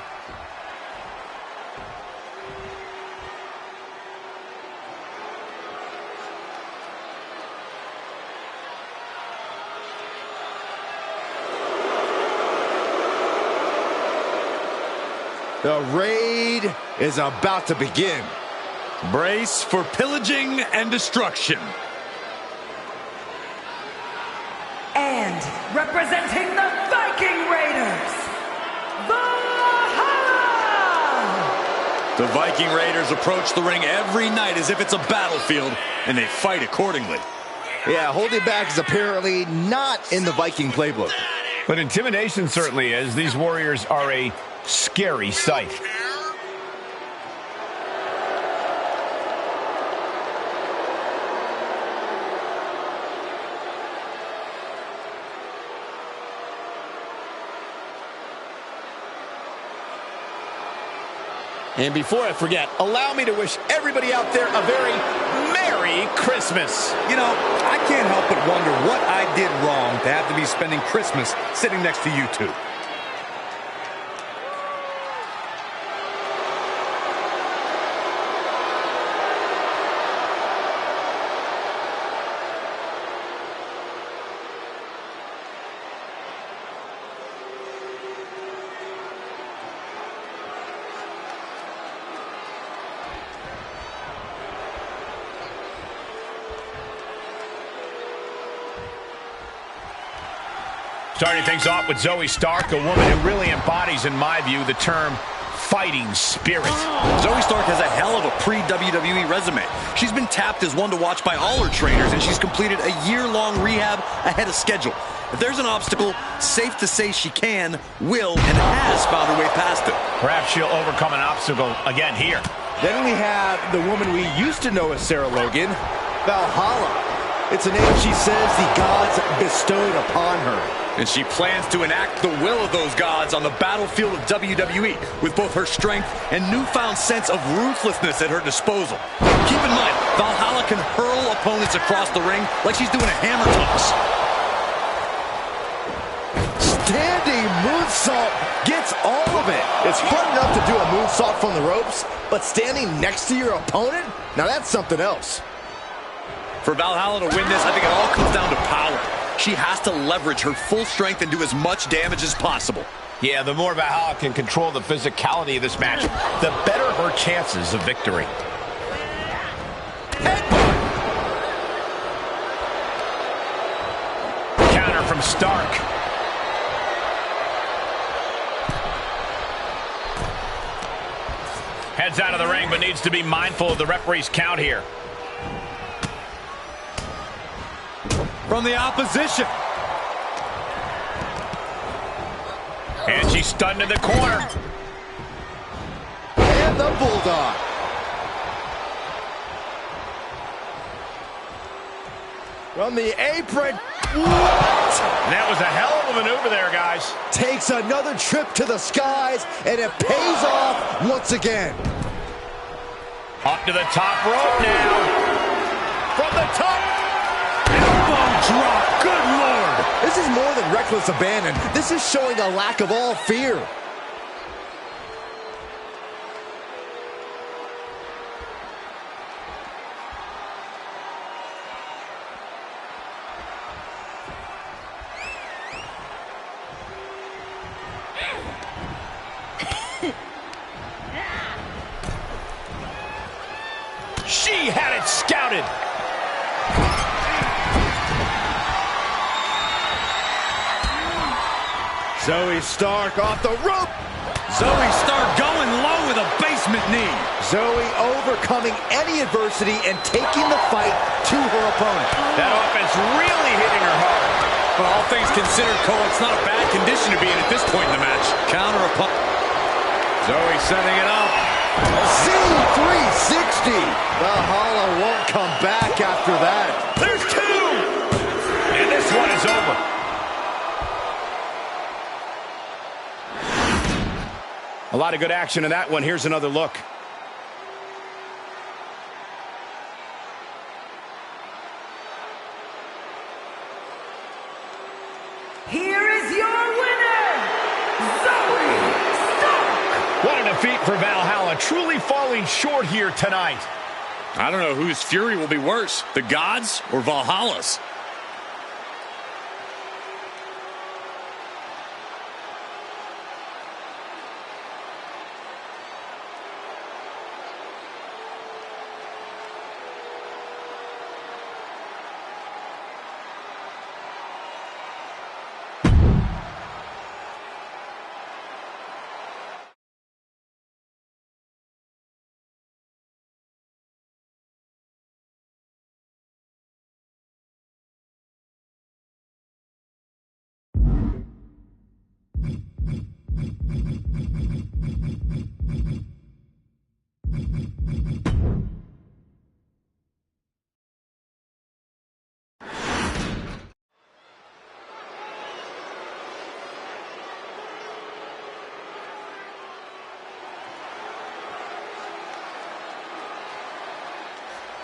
The raid is about to begin. Brace for pillaging and destruction. And representing the Viking Raiders, Valhalla! The Viking Raiders approach the ring every night as if it's a battlefield, and they fight accordingly. Yeah, holding back is apparently not in the Viking playbook. But intimidation certainly is. These warriors are a scary sight. And before I forget, allow me to wish everybody out there a very Merry Christmas. You know, I can't help but wonder what I did wrong to have to be spending Christmas sitting next to you two. Starting things off with Zoe Stark, a woman who really embodies, in my view, the term fighting spirit. Zoe Stark has a hell of a pre-WWE resume. She's been tapped as one to watch by all her trainers, and she's completed a year-long rehab ahead of schedule. If there's an obstacle, safe to say she can, will, and has found her way past it. Perhaps she'll overcome an obstacle again here. Then we have the woman we used to know as Sarah Logan, Valhalla. It's a name she says the gods bestowed upon her. And she plans to enact the will of those gods on the battlefield of WWE with both her strength and newfound sense of ruthlessness at her disposal. Keep in mind, Valhalla can hurl opponents across the ring like she's doing a hammer toss. Standing moonsault gets all of it. It's fun enough to do a moonsault from the ropes, but standing next to your opponent? Now that's something else. For Valhalla to win this, I think it all comes down to power. She has to leverage her full strength and do as much damage as possible. Yeah, the more Valhalla can control the physicality of this match, the better her chances of victory. Headbutt! Counter from Stark. Heads out of the ring, but needs to be mindful of the referee's count here. From the opposition. And she's stunned in the corner. And the Bulldog. From the apron. What? That was a hell of a maneuver there, guys. Takes another trip to the skies, and it pays off once again. Up to the top rope now. From the top. Drop. Good Lord. This is more than reckless abandon. This is showing a lack of all fear. She had it scouted. Zoe Stark off the rope. Zoe Stark going low with a basement knee. Zoe overcoming any adversity and taking the fight to her opponent. That offense really hitting her hard. Well, all things considered, Cole, it's not a bad condition to be in at this point in the match. Counter upon Zoe setting it up. C360. Valhalla won't come back after that. There's two. And this one is over. A lot of good action in that one. Here's another look. Here is your winner, Zoe Stark. What a defeat for Valhalla. Truly falling short here tonight. I don't know whose fury will be worse, the gods or Valhalla's.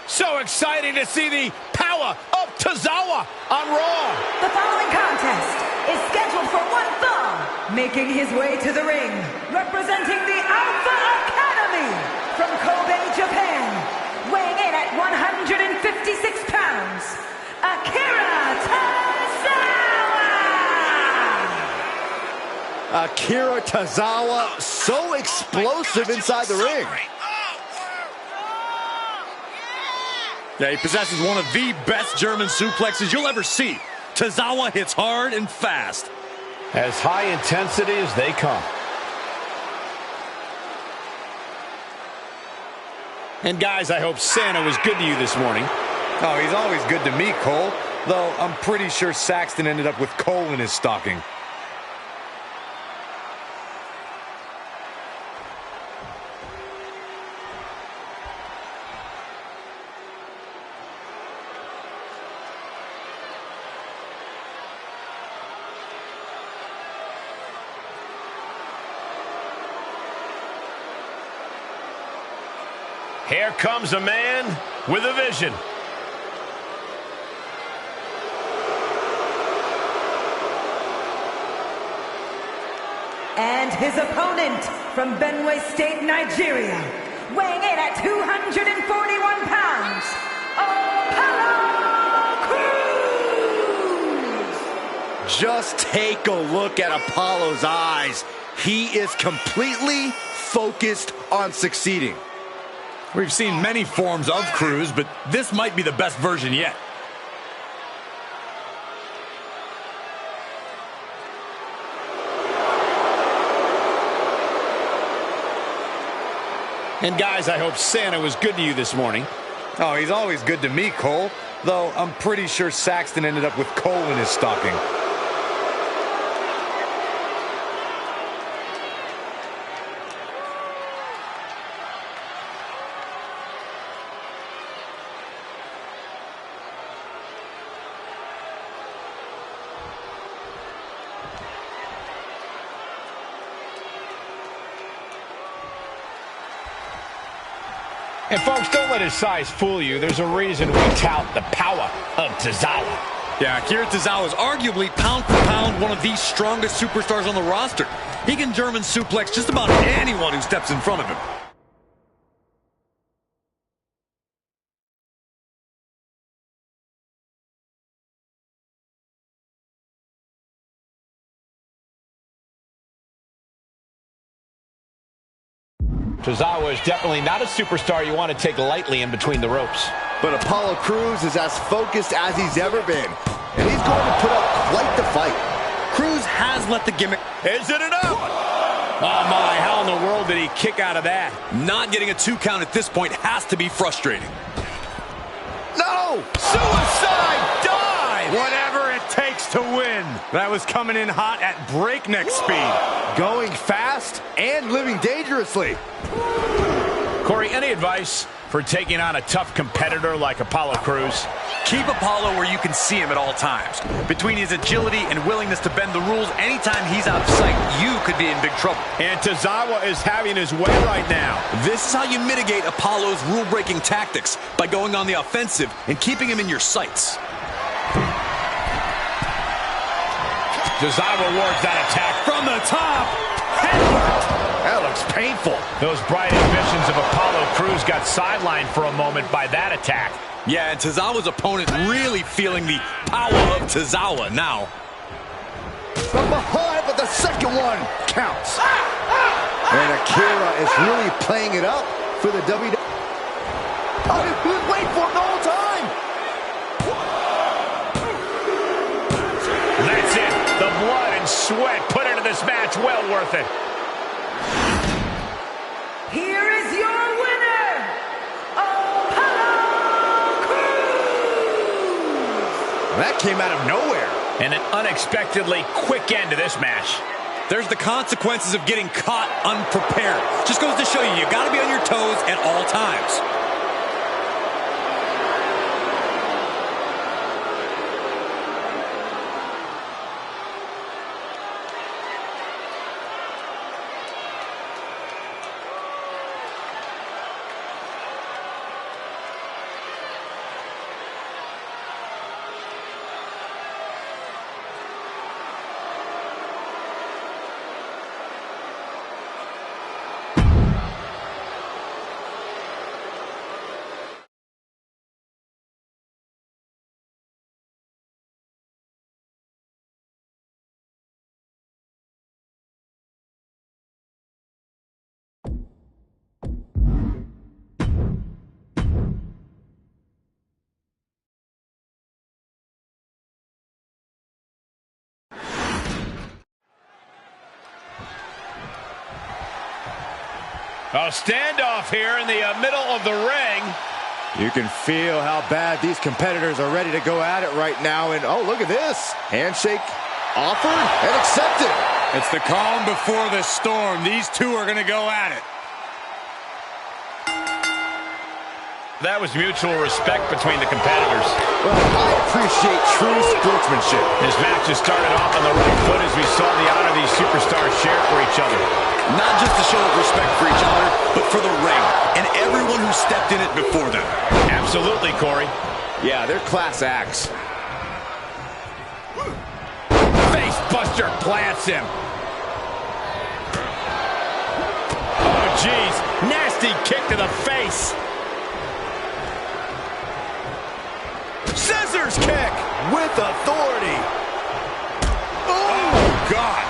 So exciting to see the power of Tozawa on Raw. The following contest is scheduled for one fall. Making his way to the ring, representing the Alpha Academy from Kobe, Japan. Weighing in at 156 pounds, Akira Tozawa! Akira Tozawa, so explosive inside the ring. Yeah, he possesses one of the best German suplexes you'll ever see. Tozawa hits hard and fast. As high intensity as they come. And guys, I hope Santa was good to you this morning. Oh, he's always good to me, Cole. Though I'm pretty sure Saxton ended up with coal in his stocking. Here comes a man with a vision. And his opponent from Benue State, Nigeria, weighing in at 241 pounds, Apollo Crews! Just take a look at Apollo's eyes. He is completely focused on succeeding. We've seen many forms of Crews, but this might be the best version yet. And guys, I hope Santa was good to you this morning. Oh, he's always good to me, Cole. Though I'm pretty sure Saxton ended up with coal in his stocking. And folks, don't let his size fool you. There's a reason we tout the power of Tozawa. Yeah, Akira Tozawa is arguably pound for pound one of the strongest superstars on the roster. He can German suplex just about anyone who steps in front of him. Tozawa is definitely not a superstar you want to take lightly in between the ropes. But Apollo Crews is as focused as he's ever been. And he's going to put up quite the fight. Crews has let the gimmick... Is it enough? Oh my, how in the world did he kick out of that? Not getting a 2 count at this point has to be frustrating. No! Suicide dive! Whatever it takes to win. That was coming in hot at breakneck speed. Going fast and living dangerously. Corey, any advice for taking on a tough competitor like Apollo Crews? Keep Apollo where you can see him at all times. Between his agility and willingness to bend the rules, anytime he's out of sight, you could be in big trouble. And Tozawa is having his way right now. This is how you mitigate Apollo's rule-breaking tactics, by going on the offensive and keeping him in your sights. Tozawa wards that attack from the top. That looks painful. Those bright ambitions of Apollo Crews got sidelined for a moment by that attack. Yeah, and Tozawa's opponent really feeling the power of Tozawa now. From behind, but the second one counts. And Akira is really playing it up for the WWE. Oh, he was waiting for it the whole time. That's it. The blood and sweat put into this match, well worth it. Here is your winner, Apollo Crews! That came out of nowhere. And an unexpectedly quick end to this match. There's the consequences of getting caught unprepared. Just goes to show you got to be on your toes at all times. A standoff here in the middle of the ring. You can feel how bad these competitors are ready to go at it right now. And oh, look at this. Handshake offered and accepted. It's the calm before the storm. These two are going to go at it. That was mutual respect between the competitors. Well, I appreciate true sportsmanship. This match has started off on the right foot as we saw the honor these superstars share for each other. Not just a show of respect for each other, but for the ring and everyone who stepped in it before them. Absolutely, Corey. Yeah, they're class acts. Face buster plants him. Oh, jeez. Nasty kick to the face. Scissors kick with authority. Oh, God.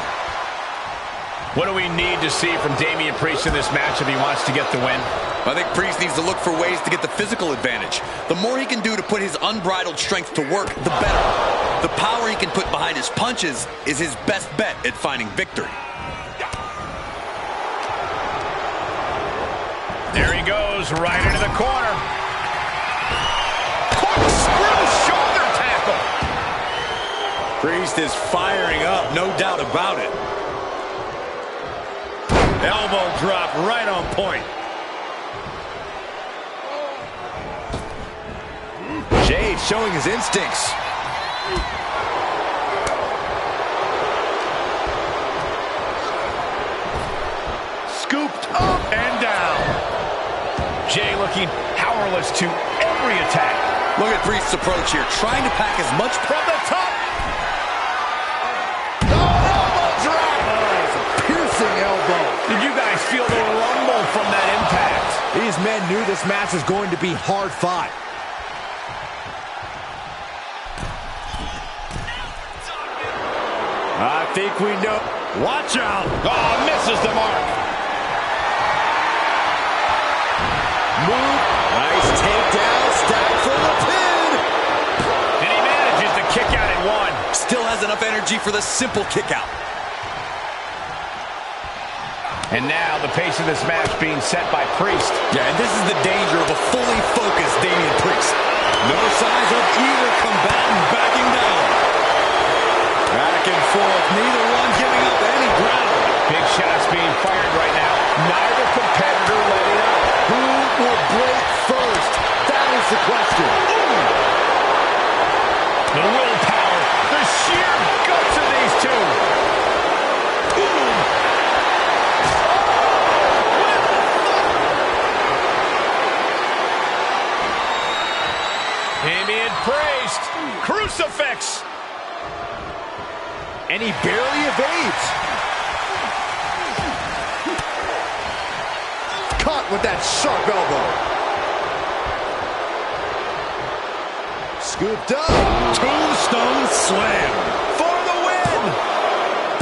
What do we need to see from Damian Priest in this match if he wants to get the win? I think Priest needs to look for ways to get the physical advantage. The more he can do to put his unbridled strength to work, the better. The power he can put behind his punches is his best bet at finding victory. There he goes, right into the corner. Corkscrew shoulder tackle. Priest is firing up, no doubt about it. Elbow drop right on point. Jade showing his instincts. Scooped up and down. Jay looking powerless to every attack. Look at Priest's approach here, trying to pack as much From the top. Elbow. Did you guys feel the rumble from that impact? These men knew this match was going to be hard fought. I think we know. Watch out. Oh, misses the mark. Move. Nice takedown. Stack for the pin. And he manages to kick out at one. Still has enough energy for the simple kick out. And now the pace of this match being set by Priest. Yeah, and this is the danger of a fully focused Damian Priest. No signs of either combatant backing down. Back and forth, neither one giving up any ground. Big shots being fired right now. Neither competitor letting up. Who will break first? That is the question. The willpower, the sheer guts of these two. Damian Priest, crucifix. And he barely evades. Caught with that sharp elbow. Scooped up. Tombstone slam. For the win.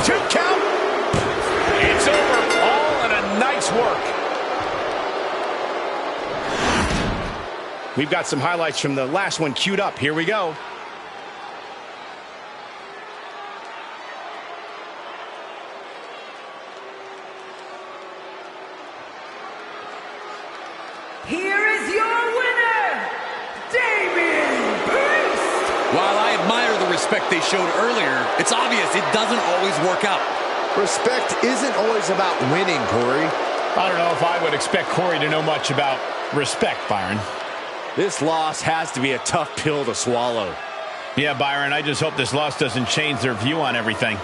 2 count. It's over. All in a night's work. We've got some highlights from the last one queued up. Here we go. Here is your winner, Damian Priest! While I admire the respect they showed earlier, it's obvious it doesn't always work out. Respect isn't always about winning, Corey. I don't know if I would expect Corey to know much about respect, Byron. This loss has to be a tough pill to swallow. Yeah, Byron, I just hope this loss doesn't change their view on everything.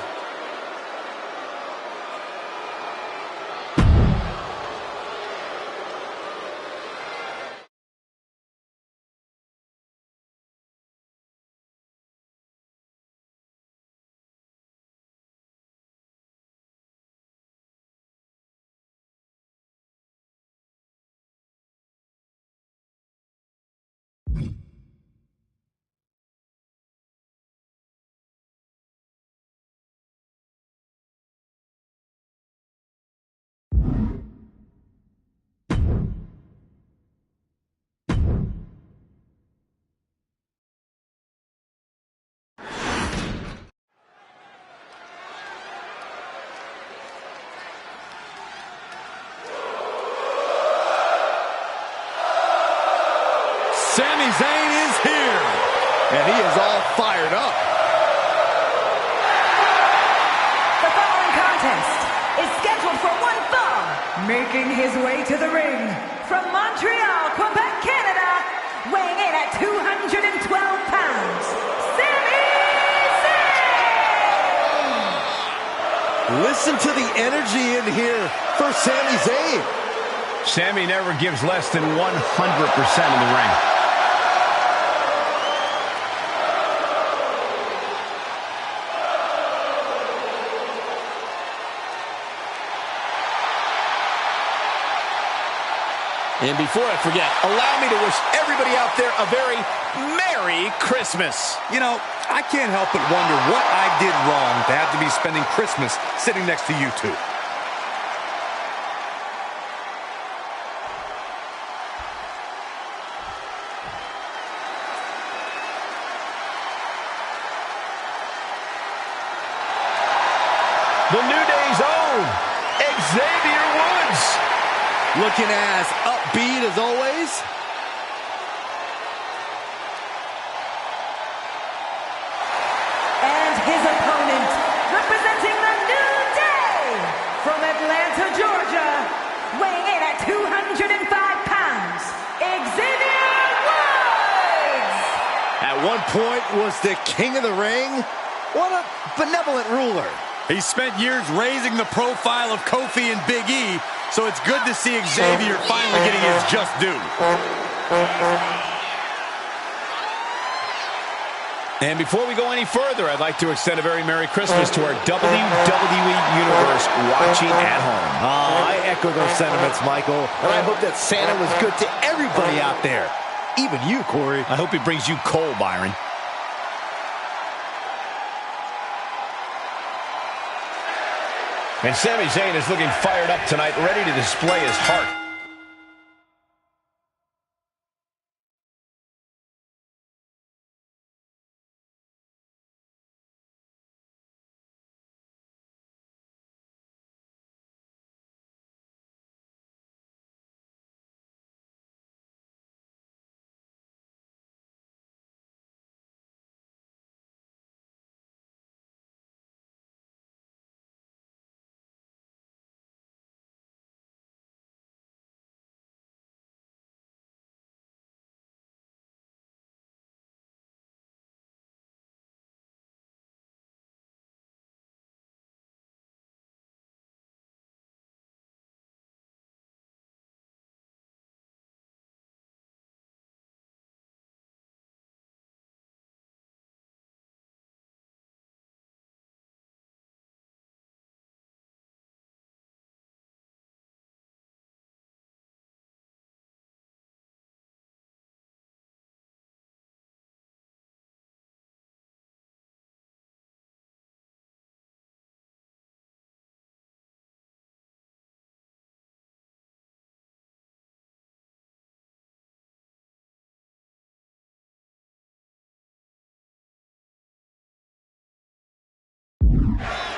Sami Zayn is here. And he is all fired up. The following contest is scheduled for one fall. Making his way to the ring from Montreal, Quebec, Canada, weighing in at 212 pounds, Sami Zayn! Listen to the energy in here for Sami Zayn. Sami never gives less than 100% in the ring. And before I forget, allow me to wish everybody out there a very Merry Christmas. You know, I can't help but wonder what I did wrong to have to be spending Christmas sitting next to you two. The New Day's own Xavier Woods. Looking as upbeat as always. And his opponent, representing the New Day, from Atlanta, Georgia, weighing in at 205 pounds, Xavier Woods! At one point was the king of the ring. What a benevolent ruler. He spent years raising the profile of Kofi and Big E, so it's good to see Xavier finally getting his just due. And before we go any further, I'd like to extend a very Merry Christmas to our WWE Universe watching at home. I echo those sentiments, Michael. And I hope that Santa was good to everybody out there. Even you, Corey. I hope he brings you coal, Byron. And Sami Zayn is looking fired up tonight, ready to display his heart.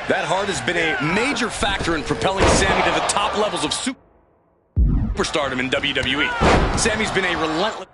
That heart has been a major factor in propelling Sammy to the top levels of superstardom in WWE. Sammy's been a relentless...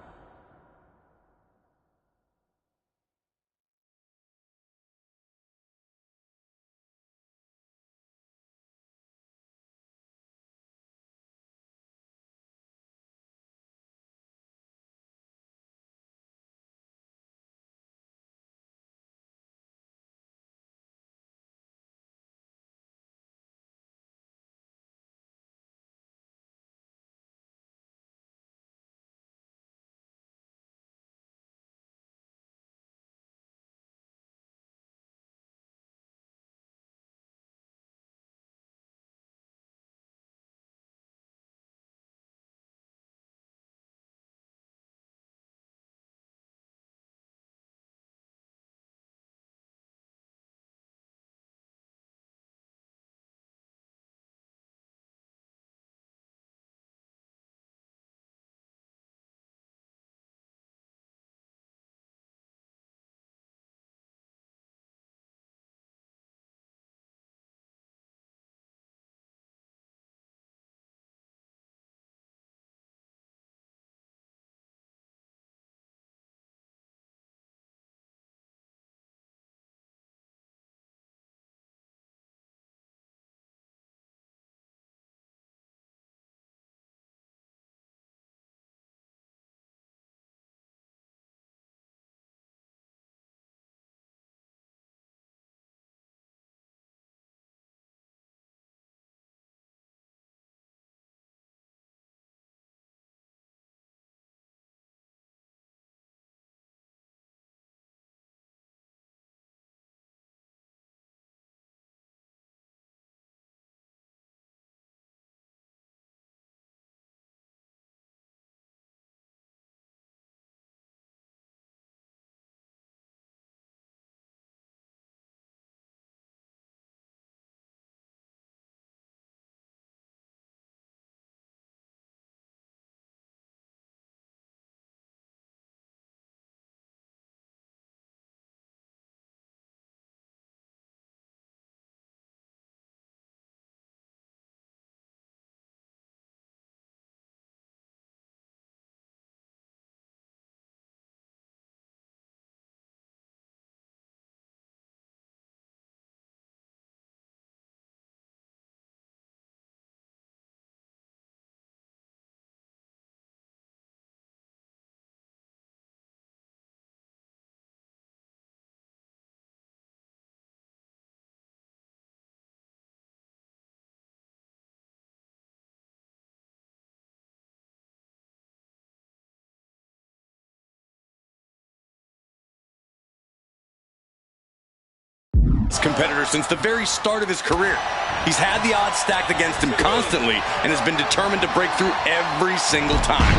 competitor since the very start of his career. He's had the odds stacked against him constantly and has been determined to break through every single time.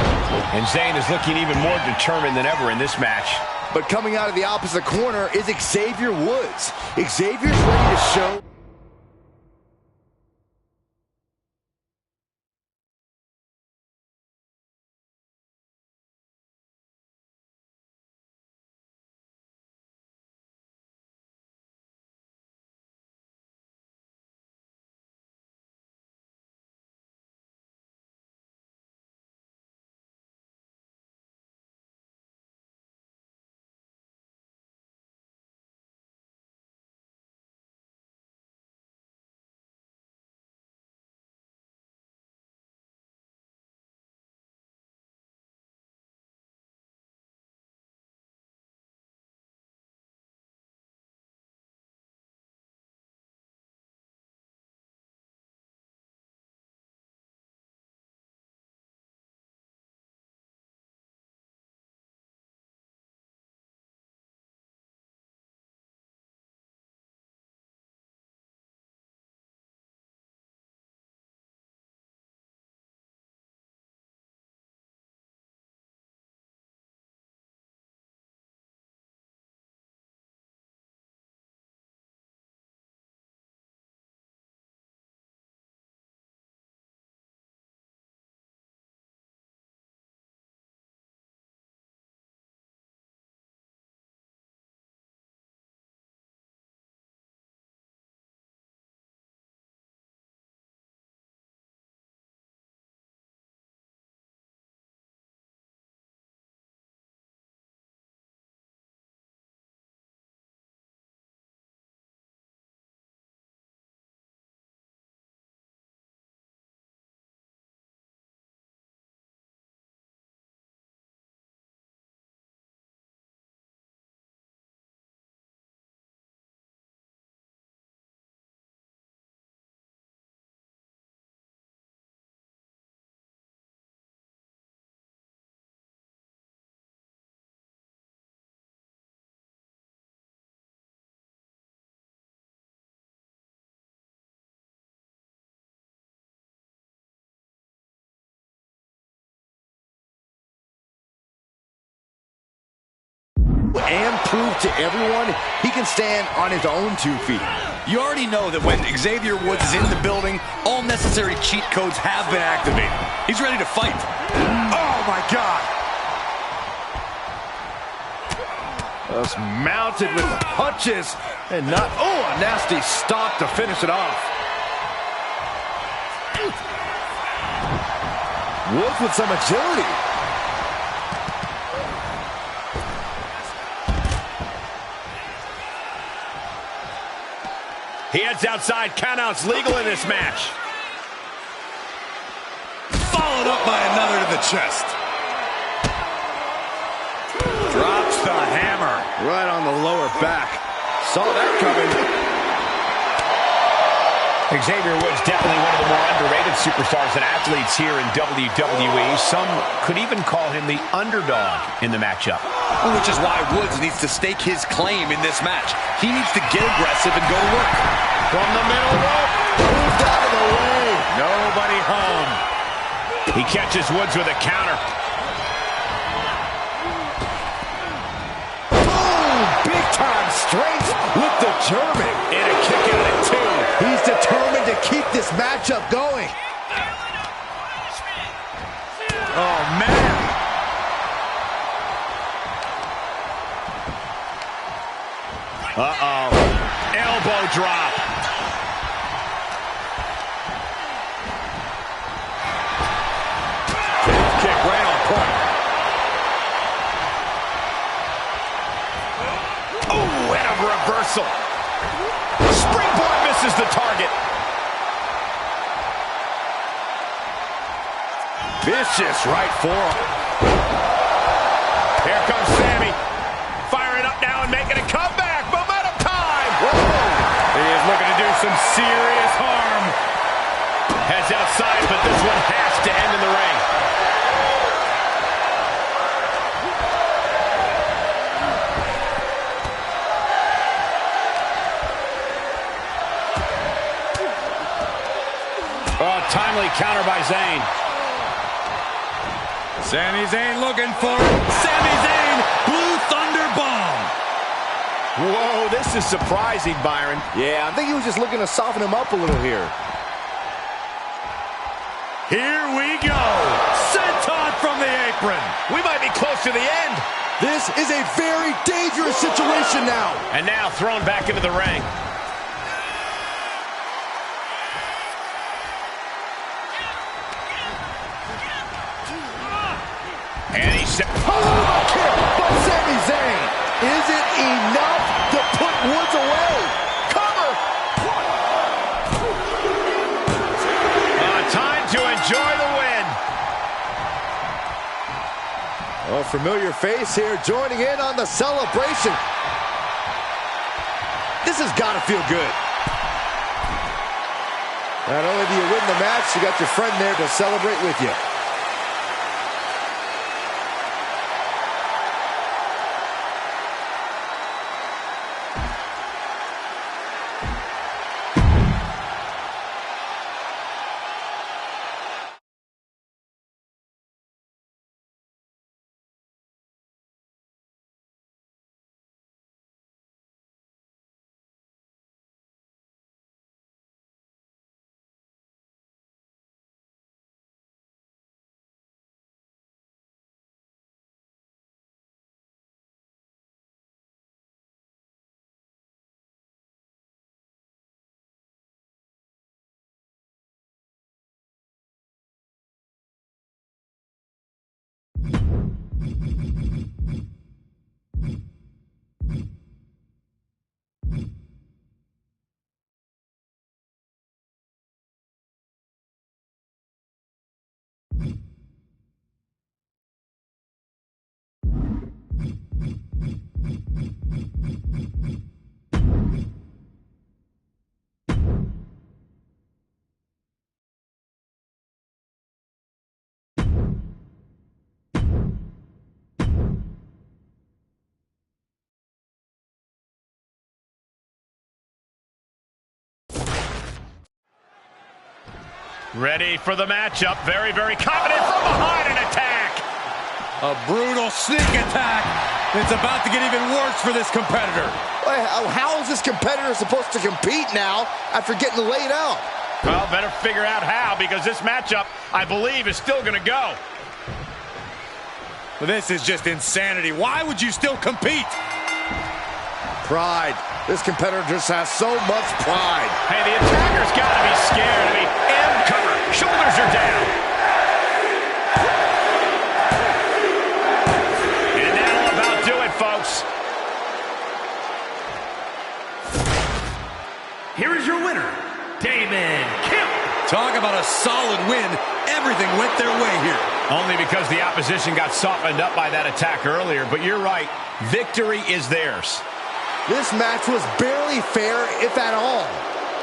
And Zayn is looking even more determined than ever in this match. But coming out of the opposite corner is Xavier Woods. Xavier's ready to show... and prove to everyone he can stand on his own 2 feet. You already know that when Xavier Woods is in the building, all necessary cheat codes have been activated. He's ready to fight. Oh, my God. Just mounted with punches and not, a nasty stop to finish it off. Woods with some agility. He heads outside. Countouts legal in this match. Followed up by another to the chest. Drops the hammer. Right on the lower back. Saw that coming. Xavier Woods definitely one of the more underrated superstars and athletes here in WWE. Some could even call him the underdog in the matchup. Which is why Woods needs to stake his claim in this match. He needs to get aggressive and go to work. From the middle rope. Moved out of the way. Nobody home. He catches Woods with a counter. Boom! Big time strength with the German. And a kick out at 2. He's determined to keep this matchup going. Oh, man. Uh-oh. Elbow drop. Kick right on point. Oh, and a reversal. Springboard misses the target. Vicious right forearm. Here comes Sammy. Firing up now and making a comeback. Momentum time. Whoa. He is looking to do some serious harm. Heads outside, but this one has to end in the ring. Oh, timely counter by Zayn. Sami Zayn looking for it. Sami Zayn, Blue Thunder Bomb. Whoa, this is surprising, Byron. Yeah, I think he was just looking to soften him up a little here. Here we go. Senton from the apron. We might be close to the end. This is a very dangerous situation now. And now thrown back into the ring. And he said, kick by Sami Zayn. Is it enough to put Woods away? Cover. Time to enjoy the win. Oh, familiar face here joining in on the celebration. This has got to feel good. Not only do you win the match, you got your friend there to celebrate with you. Ready for the matchup. Very, very confident from behind an attack. A brutal sneak attack. It's about to get even worse for this competitor. How is this competitor supposed to compete now after getting laid out? Well, better figure out how, because this matchup, I believe, is still going to go. This is just insanity. Why would you still compete? Pride. This competitor just has so much pride. Hey, the attacker's got to be scared. I mean, M cover. Shoulders are down. And that'll about do it, folks. Here is your winner, Damon Kemp. Talk about a solid win. Everything went their way here. Only because the opposition got softened up by that attack earlier. But you're right. Victory is theirs. This match was barely fair, if at all.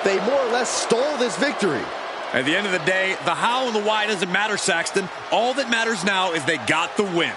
They more or less stole this victory. At the end of the day, the how and the why doesn't matter, Saxton. All that matters now is they got the win.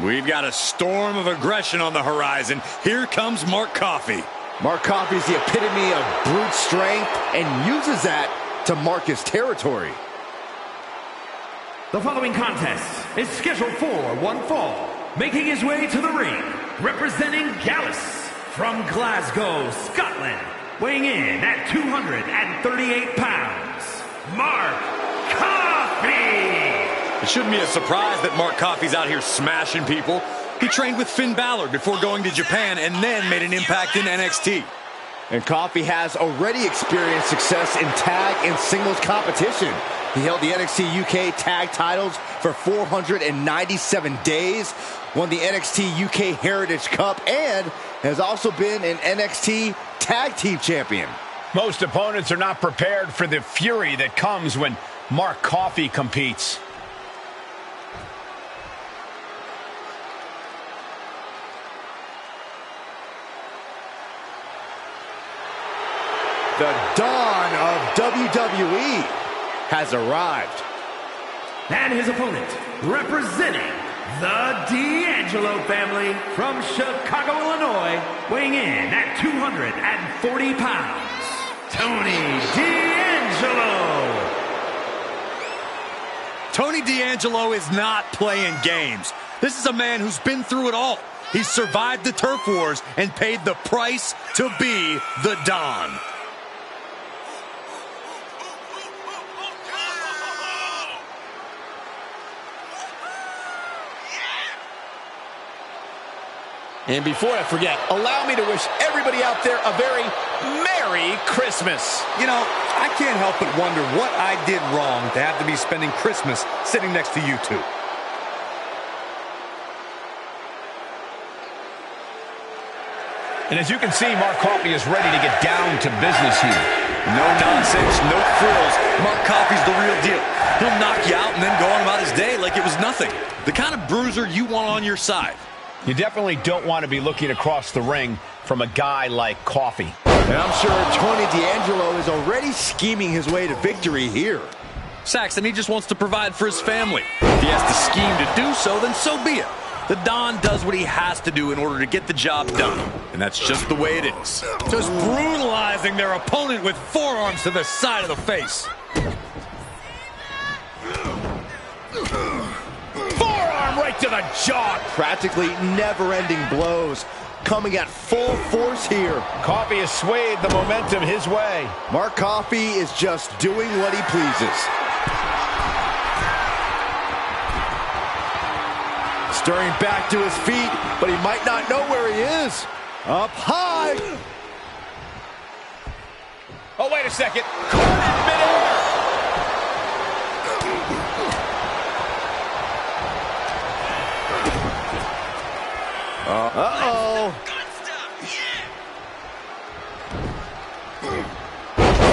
We've got a storm of aggression on the horizon. Here comes Mark Coffey. Mark Coffey's the epitome of brute strength and uses that to mark his territory. The following contest is scheduled for one fall. Making his way to the ring, representing Gallus from Glasgow, Scotland, weighing in at 238 pounds, Mark Coffey. It shouldn't be a surprise that Mark Coffey's out here smashing people. He trained with Finn Balor before going to Japan and then made an impact in NXT. And Coffey has already experienced success in tag and singles competition. He held the NXT UK tag titles for 497 days, won the NXT UK Heritage Cup, and has also been an NXT Tag Team Champion. Most opponents are not prepared for the fury that comes when Mark Coffey competes. The dawn of WWE has arrived. And his opponent, representing the D'Angelo family from Chicago, Illinois, weighing in at 240 pounds, Tony D'Angelo. Tony D'Angelo is not playing games. This is a man who's been through it all. He's survived the turf wars and paid the price to be the Don. And before I forget, allow me to wish everybody out there a very Merry Christmas. You know, I can't help but wonder what I did wrong to have to be spending Christmas sitting next to you two. And as you can see, Mark Coffey is ready to get down to business here. No nonsense, no frills. Mark Coffey's the real deal. He'll knock you out and then go on about his day like it was nothing. The kind of bruiser you want on your side. You definitely don't want to be looking across the ring from a guy like Coffey. And I'm sure Tony D'Angelo is already scheming his way to victory here. Saxton, he just wants to provide for his family. If he has to scheme to do so, then so be it. The Don does what he has to do in order to get the job done. And that's just the way it is. Just brutalizing their opponent with forearms to the side of the face. Forearm right to the jaw. Practically never-ending blows coming at full force here. Coffey has swayed the momentum his way. Mark Coffey is just doing what he pleases. Stirring back to his feet, but he might not know where he is. Up high. Oh, wait a second. Caught in midair. Uh-oh.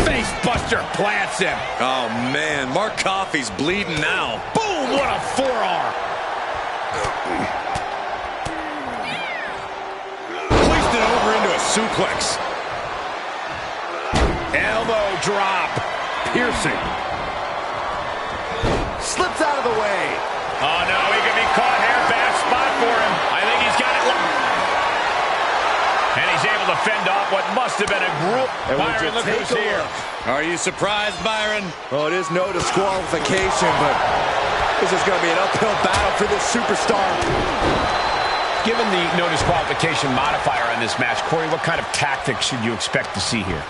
Face buster plants him. Oh, man. Mark Coffey's bleeding now. Boom, what a forearm. Placed it over into a suplex. Elbow drop. Piercing. Slips out of the way. Oh, no, he could be caught here. Bad spot for him. I think he's got it. And he's able to fend off what must have been a group. Byron, look who's here. Are you surprised, Byron? Oh, it is no disqualification, but this is going to be an uphill battle for this superstar. Given the no disqualification modifier on this match, Corey, what kind of tactics should you expect to see here?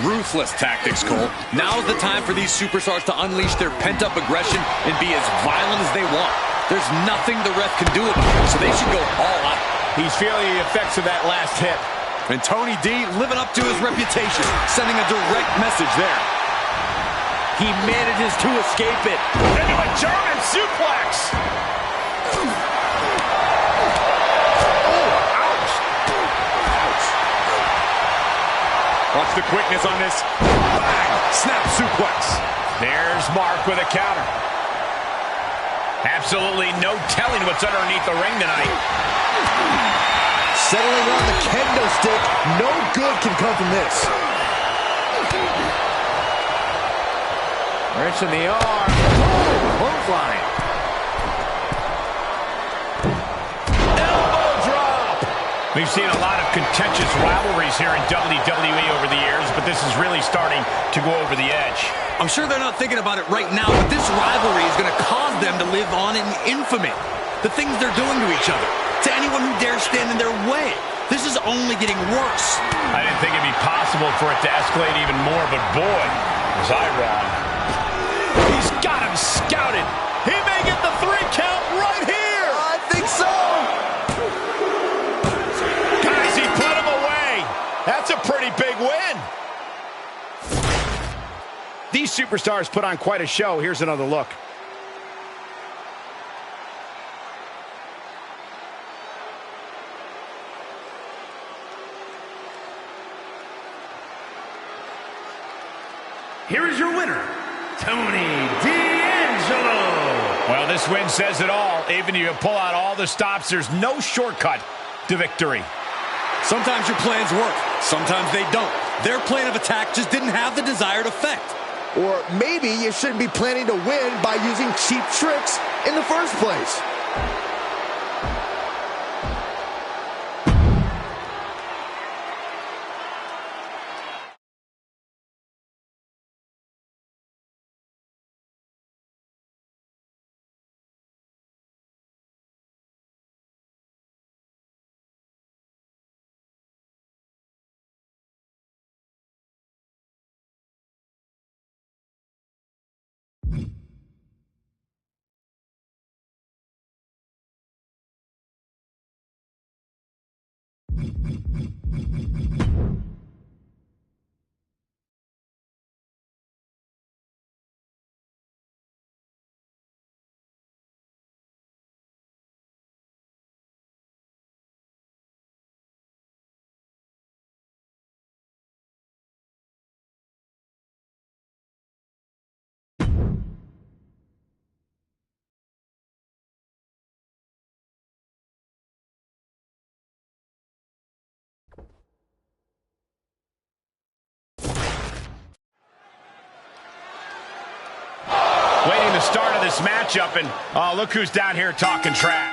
Ruthless tactics, Cole. Now's the time for these superstars to unleash their pent-up aggression and be as violent as they want. There's nothing the ref can do about it, so they should go all out. He's feeling the effects of that last hit. And Tony D living up to his reputation, sending a direct message there. He manages to escape it. Into a German suplex. Watch the quickness on this. Bang! Snap suplex. There's Mark with a counter. Absolutely no telling what's underneath the ring tonight. Settling on the kendo stick. No good can come from this. Wrench in the arm. Oh, clothesline. Elbow drop. We've seen a lot of contentious rivalries here in WWE over the years, but this is really starting to go over the edge. I'm sure they're not thinking about it right now, but this rivalry is going to cause them to live on in infamy. The things they're doing to each other, to anyone who dares stand in their way. This is only getting worse. I didn't think it'd be possible for it to escalate even more, but boy, was I wrong. He's got him scouted. He may get the 3 count right here. I think so. Guys, he put him away. That's a pretty big win. These superstars put on quite a show. Here's another look. Here is your winner, Tony D'Angelo. Well, this win says it all. Even if you pull out all the stops, there's no shortcut to victory. Sometimes your plans work, sometimes they don't. Their plan of attack just didn't have the desired effect. Or maybe you shouldn't be planning to win by using cheap tricks in the first place. Waiting the start of this matchup, and look who's down here talking trash.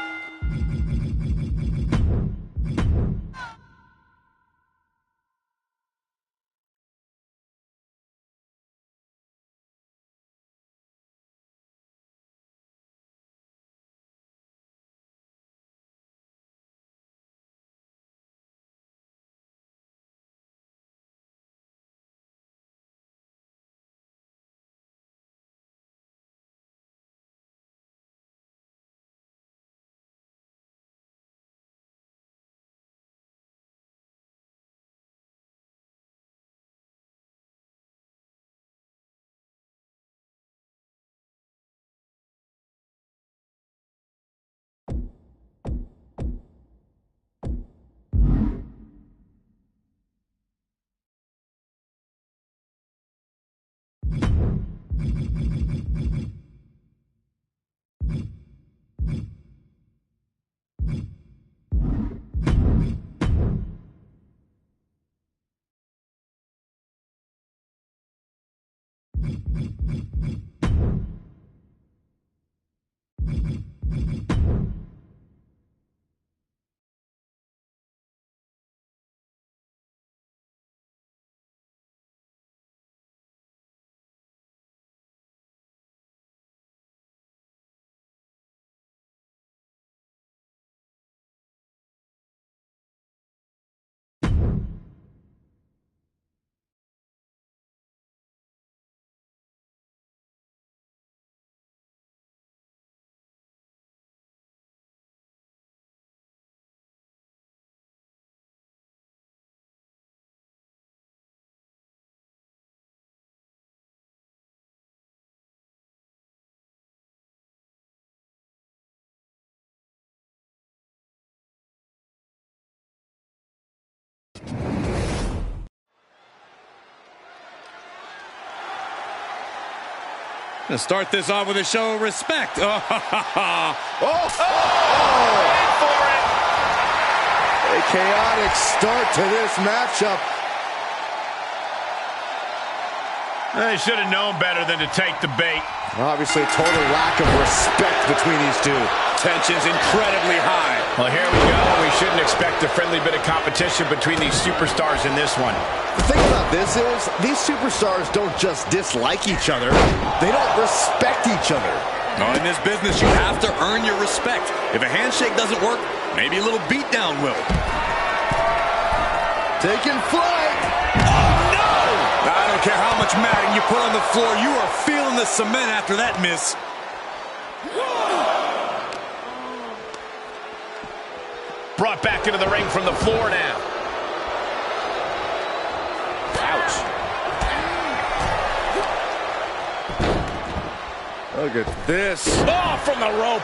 Gonna start this off with a show of respect. For it. A chaotic start to this matchup. They should have known better than to take the bait. Obviously, a total lack of respect between these two. Tension's incredibly high. Well, here we go. We shouldn't expect a friendly bit of competition between these superstars in this one. The thing about this is, these superstars don't just dislike each other, they don't respect each other. Well, in this business, you have to earn your respect. If a handshake doesn't work, maybe a little beatdown will. Taking flight. Oh, no! I don't care how much matting you put on the floor, you are feeling the cement after that miss. Brought back into the ring from the floor now. Ouch. Look at this. Oh, from the rope.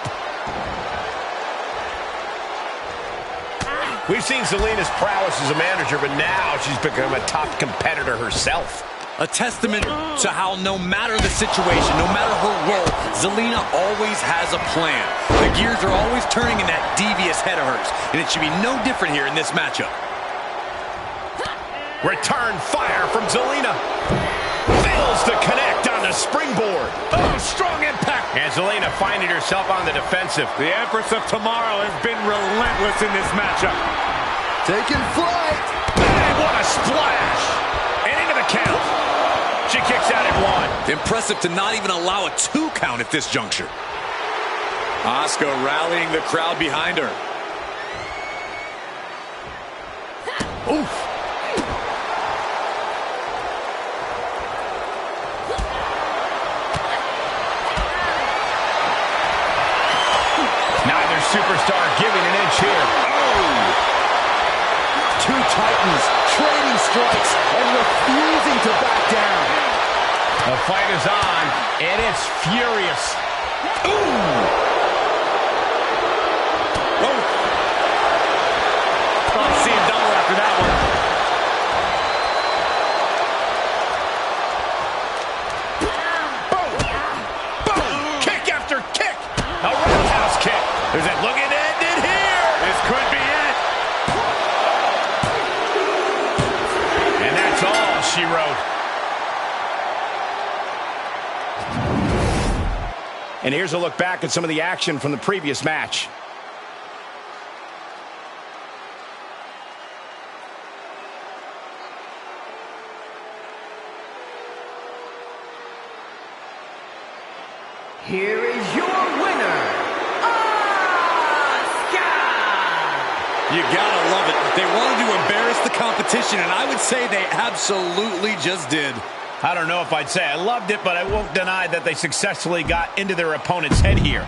We've seen Zelina's prowess as a manager, but now she's become a top competitor herself. A testament to how no matter the situation, no matter her role, Zelina always has a plan. The gears are always turning in that devious head of hers, and it should be no different here in this matchup. Return fire from Zelina. Fails to connect on the springboard. Oh, strong impact. And Zelina finding herself on the defensive. The Empress of Tomorrow has been relentless in this matchup. Taking flight. And what a splash. And into the count. She kicks out at one. Impressive to not even allow a 2 count at this juncture. Asuka rallying the crowd behind her. Oof. Neither superstar giving an inch here. Oh! Two titans trading strikes and refusing to back down. The fight is on, and it's furious. Ooh! Oh! Oh, seeing double after that Boom! Boom! Kick after kick! A roundhouse kick. There's that look at it ended here. This could be it. And that's all she wrote. And here's a look back at some of the action from the previous match. Here is your winner, Asuka! You gotta love it. They wanted to embarrass the competition, and I would say they absolutely just did. I don't know if I'd say I loved it, but I won't deny that they successfully got into their opponent's head here.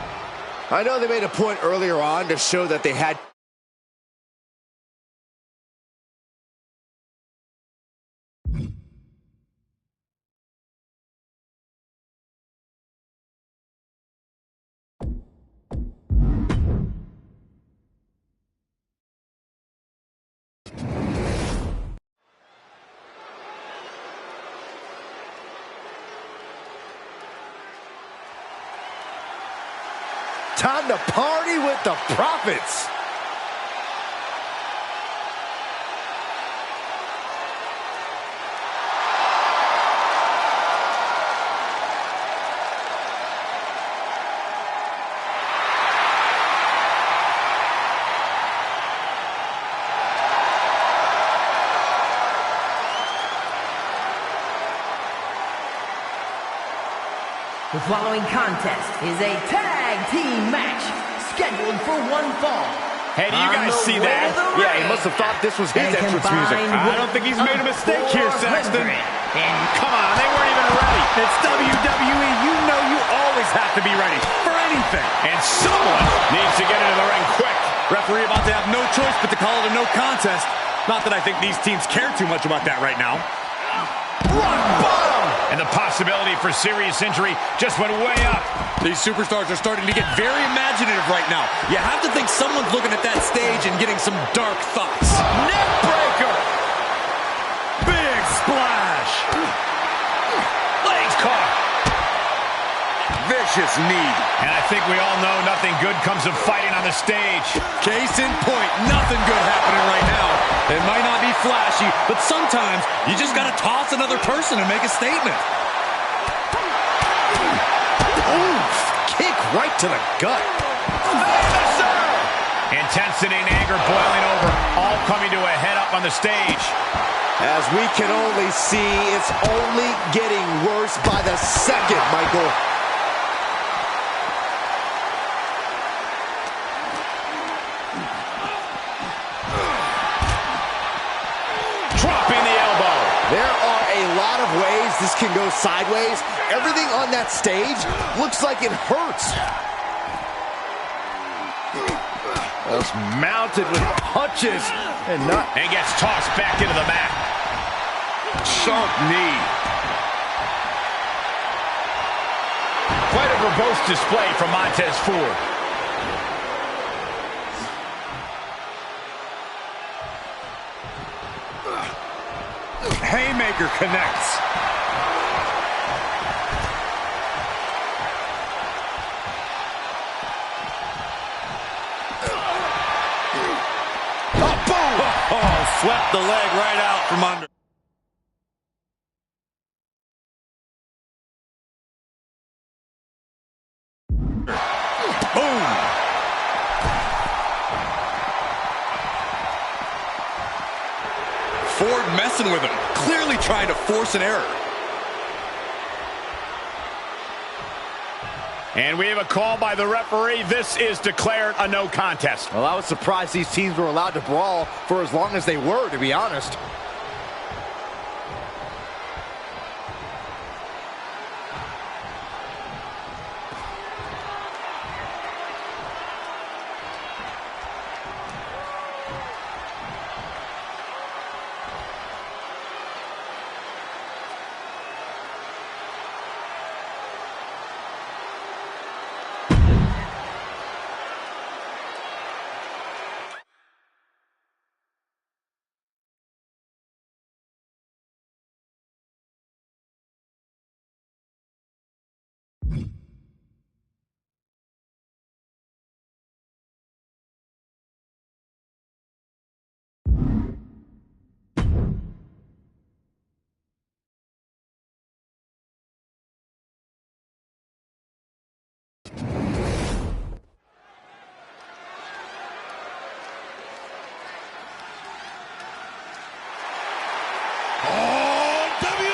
I know they made a point earlier on to show that they had time to party with the Profits. The following contest is a tag team match scheduled for one fall. Hey, do you guys see that? Yeah, he must have thought this was his entrance music. I don't think he's made a mistake here, Saxton. Come on, they weren't even ready. It's WWE. You know you always have to be ready for anything. And someone needs to get into the ring quick. Referee about to have no choice but to call it a no contest. Not that I think these teams care too much about that right now. Rock bottom! And the possibility for serious injury just went way up. These superstars are starting to get very imaginative right now. You have to think someone's looking at that stage and getting some dark thoughts. Neck breaker! Big splash! Legs caught! Vicious knee. And I think we all know nothing good comes of fighting on the stage. Case in point, nothing good happening right now. It might not be flashy, but sometimes you just got to toss another person and make a statement. Oof! Kick right to the gut. Intensity and anger boiling over, all coming to a head up on the stage. As we can only see, it's only getting worse by the second, Michael. Dropping the elbow. There are a lot of ways this can go sideways. Everything on that stage looks like it hurts. That's mounted with punches and gets tossed back into the mat. Sharp knee. Quite a verbose display from Montez Ford. Haymaker connects. Oh, swept the leg right out from under. Boom. Ford messing with him, clearly trying to force an error. And we have a call by the referee. This is declared a no contest. Well, I was surprised these teams were allowed to brawl for as long as they were, to be honest.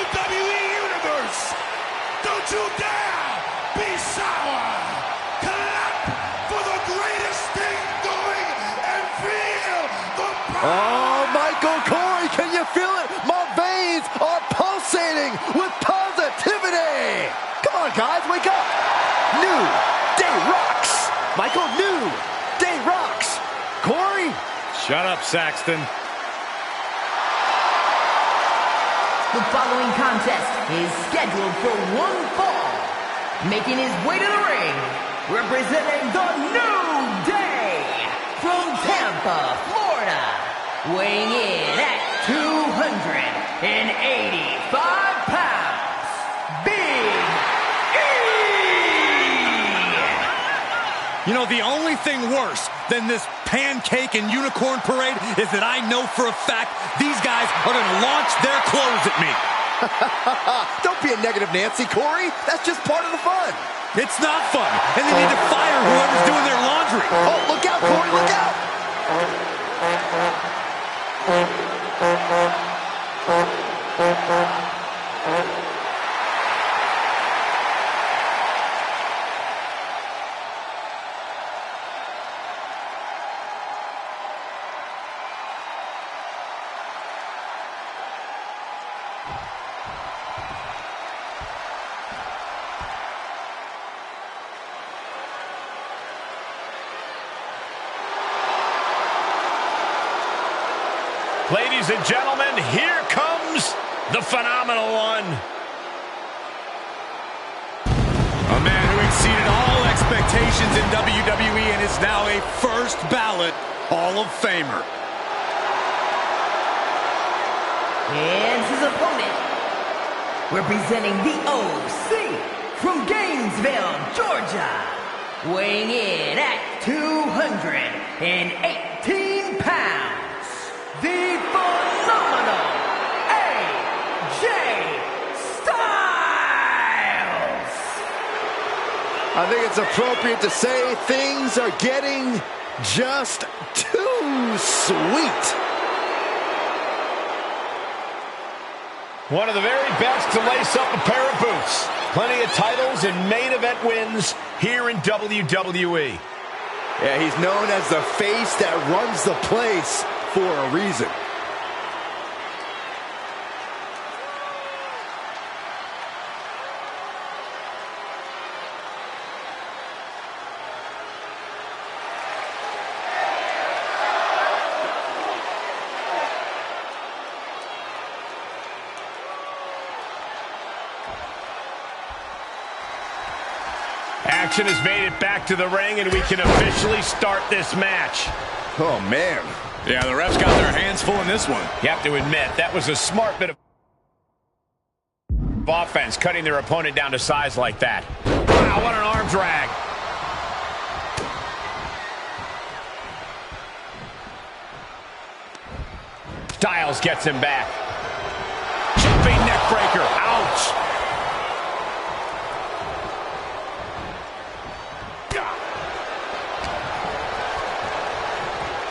WWE Universe, don't you dare be sour. Clap for the greatest thing going and feel the power. Oh, Michael Corey, can you feel it? My veins are pulsating with positivity. Come on, guys, wake up. New Day rocks. Michael, New Day rocks. Corey. Shut up, Saxton. The following contest is scheduled for one fall. Making his way to the ring, representing the New Day from Tampa, Florida. Weighing in at 285 pounds, Big E! You know, the only thing worse than this pancake and unicorn parade is that I know for a fact these guys are going to launch their clothes at me. Don't be a negative Nancy, Corey. That's just part of the fun. It's not fun, and they need to fire whoever's doing their laundry. Oh, look out, Corey, look out. Ladies and gentlemen, here comes the phenomenal one. A man who exceeded all expectations in WWE and is now a first ballot Hall of Famer. And his opponent, representing the OC from Gainesville, Georgia, weighing in at 218 pounds, the phenomenal AJ Styles. I think it's appropriate to say things are getting just too sweet. One of the very best to lace up a pair of boots. Plenty of titles and main event wins here in WWE. Yeah, he's known as the face that runs the place for a reason. Action has made it back to the ring, and we can officially start this match. Oh, man. Yeah, the refs got their hands full in this one. You have to admit, that was a smart bit of offense, cutting their opponent down to size like that. Wow, what an arm drag. Styles gets him back. Jumping neck breaker. Ouch.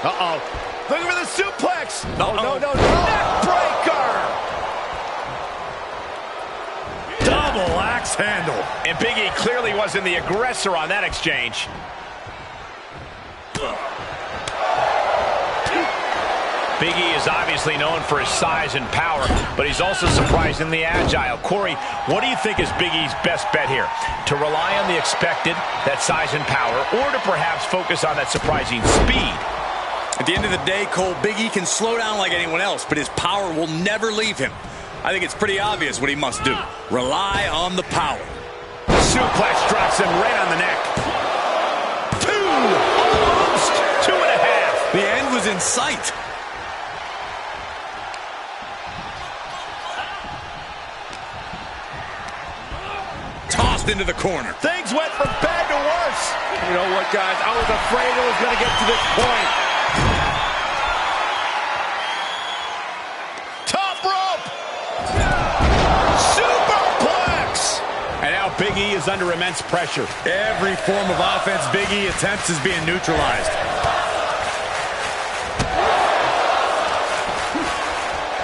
Uh-oh. Looking for the suplex. No. Neck breaker. Double axe handle. And Big E clearly wasn't the aggressor on that exchange. Big E is obviously known for his size and power, but he's also surprisingly agile. Corey, what do you think is Big E's best bet here? To rely on the expected, that size and power, or to perhaps focus on that surprising speed? At the end of the day, Cole, Big E can slow down like anyone else, but his power will never leave him. I think it's pretty obvious what he must do. Rely on the power. Suplex drops him right on the neck. Almost 2.5. The end was in sight. Tossed into the corner. Things went from bad to worse. You know what, guys? I was afraid it was going to get to this point. Top rope. Superplex. And now Big E is under immense pressure. Every form of offense Big E attempts is being neutralized.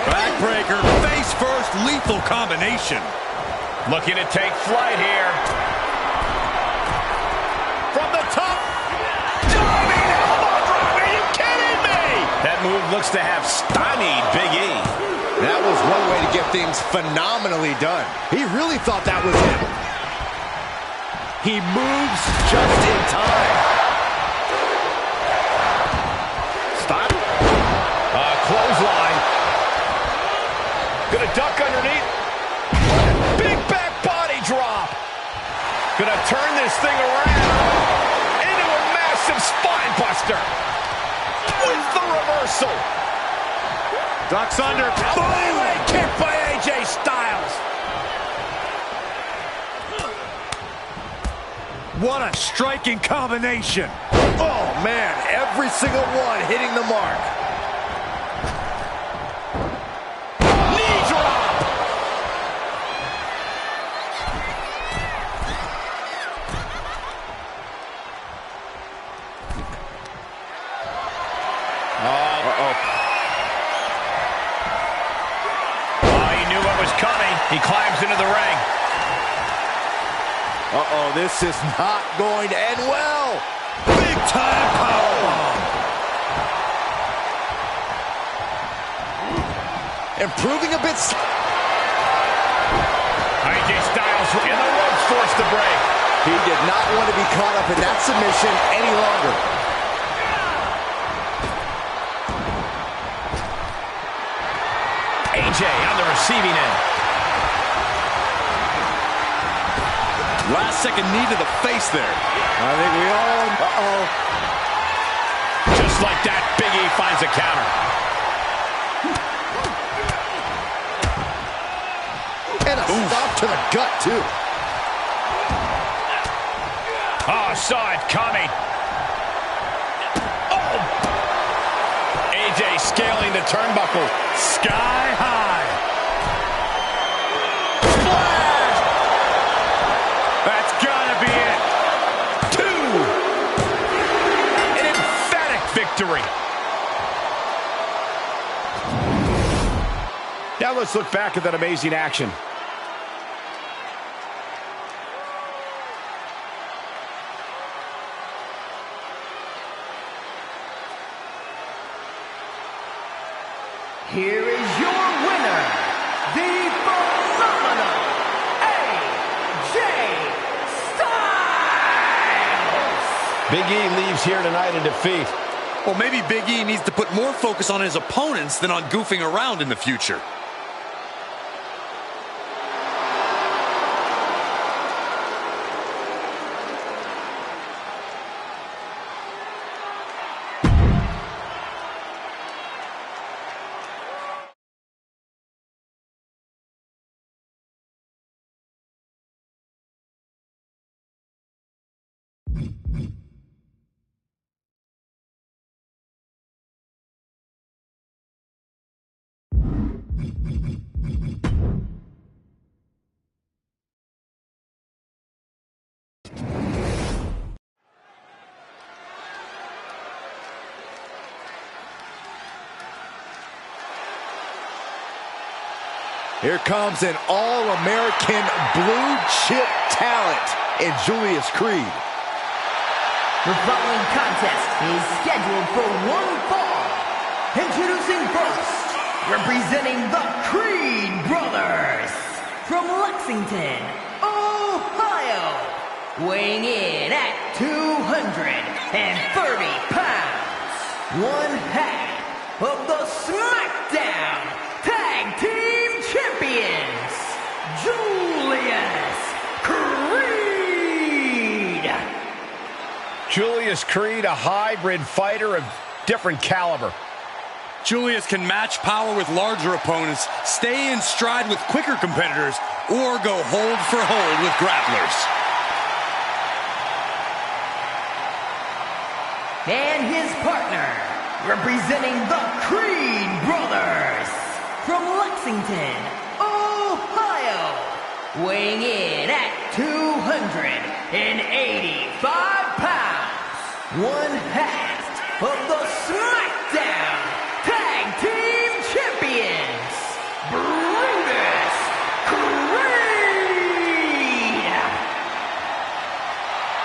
Backbreaker, face first, lethal combination. Looking to take flight here. From the top. Diving elbow drop. Are you kidding me? That move looks to have stymied Big E. That was one way to get things phenomenally done. He really thought that was it. He moves just in time. Stop. Clothesline. Gonna duck underneath. Big back body drop. Gonna turn this thing around into a massive spine buster. With the reversal. Ducks under. Boom! Kick by AJ Styles. What a striking combination. Oh, man. Every single one hitting the mark. Knee drop. Coming. He climbs into the ring. Uh-oh, this is not going to end well. Big time powerbomb. Improving a bit. AJ Styles in the ropes, forced to break. He did not want to be caught up in that submission any longer. AJ on the receiving end. Last second knee to the face there. I think we all... Just like that, Big E finds a counter. And a stop to the gut, too. Oh, saw it coming. Oh! AJ scaling the turnbuckle. Sky high. Splash! That's gotta be it. 2. An emphatic victory. Now let's look back at that amazing action. Here is your winner, the phenomenal AJ Styles! Big E leaves here tonight in defeat. Well, maybe Big E needs to put more focus on his opponents than on goofing around in the future. Here comes an all-American blue-chip talent in Julius Creed. The following contest is scheduled for one fall. Introducing first, representing the Creed Brothers from Lexington, Ohio, weighing in at 230 pounds, one half of the SmackDown Tag Team Champions, Julius Creed. Julius Creed, a hybrid fighter of different caliber. Julius can match power with larger opponents, stay in stride with quicker competitors, or go hold for hold with grapplers. And his partner, representing the Creed Brothers from Lexington, Ohio, weighing in at 285 pounds, one half of the SmackDown Tag Team Champions, Brutus Creed.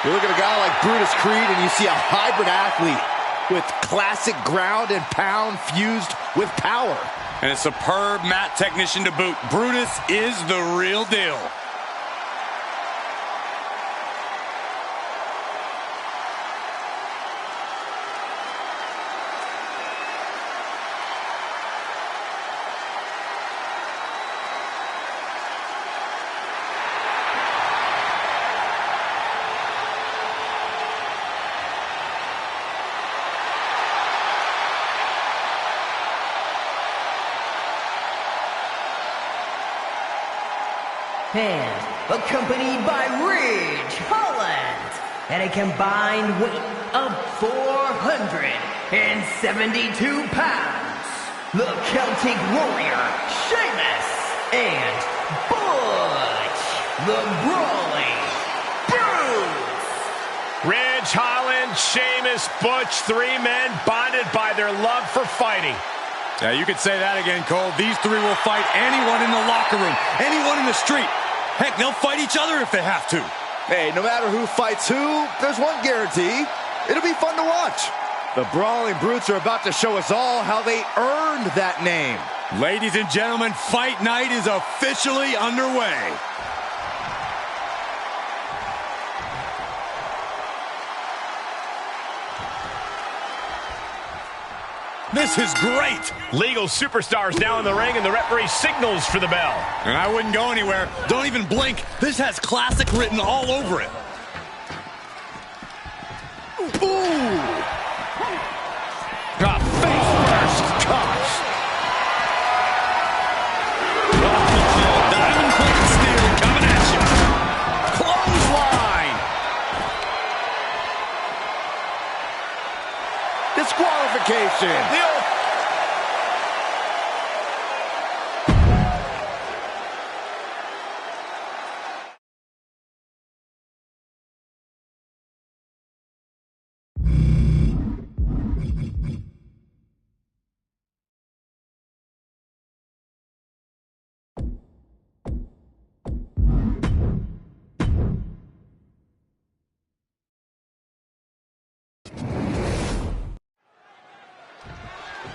You look at a guy like Brutus Creed and you see a hybrid athlete with classic ground and pound fused with power. And a superb mat technician to boot. Brutus is the real deal. And accompanied by Ridge Holland at a combined weight of 472 pounds, the Celtic Warrior Sheamus and Butch the Brawling Bruce. Ridge Holland, Sheamus, Butch, 3 men bonded by their love for fighting. Yeah, you could say that again, Cole. These 3 will fight anyone in the locker room, anyone in the street. Heck, they'll fight each other if they have to. Hey, no matter who fights who, there's one guarantee. It'll be fun to watch. The Brawling Brutes are about to show us all how they earned that name. Ladies and gentlemen, Fight Night is officially underway. This is great. Legal superstars now in the ring, and the referee signals for the bell. And I wouldn't go anywhere. Don't even blink. This has classic written all over it. Ooh! A face first. Gosh. Diamond-plated steel coming at you. Clothesline. Disqualification.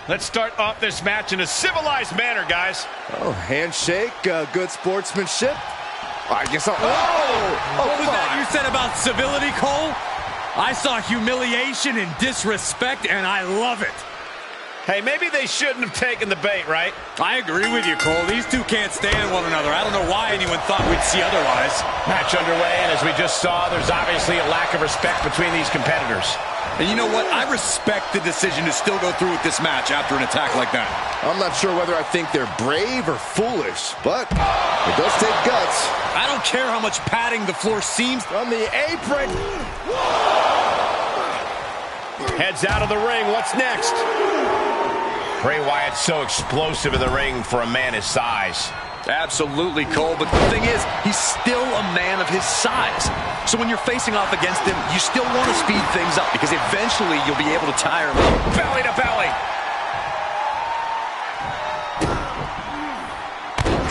Let's start off this match in a civilized manner, guys. Oh, handshake, good sportsmanship. I guess I'll... What was that you said about civility, Cole? I saw humiliation and disrespect, and I love it. Hey, maybe they shouldn't have taken the bait, right? I agree with you, Cole. These two can't stand one another. I don't know why anyone thought we'd see otherwise. Match underway, and as we just saw, there's obviously a lack of respect between these competitors. And you know what? I respect the decision to still go through with this match after an attack like that. I'm not sure whether I think they're brave or foolish, but it does take guts. I don't care how much padding the floor seems. On the apron. Heads out of the ring. What's next? Bray Wyatt's so explosive in the ring for a man his size. Absolutely, Cole, but the thing is, he's still a man of his size. So when you're facing off against him, you still want to speed things up because eventually you'll be able to tire him out. Belly to belly.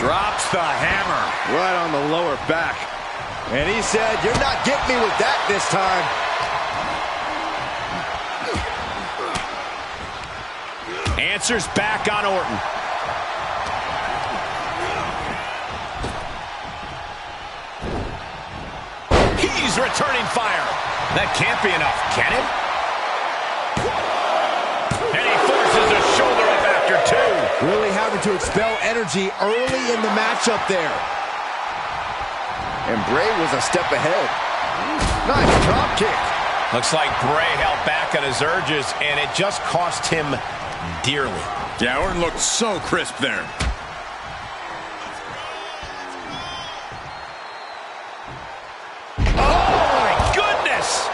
Drops the hammer. Right on the lower back. And he said, "You're not getting me with that this time." Answers back on Orton. He's returning fire. That can't be enough, can it? And he forces a shoulder up after two. Really having to expel energy early in the matchup there. And Bray was a step ahead. Nice drop kick. Looks like Bray held back on his urges, and it just cost him dearly. Yeah, Orton looked so crisp there.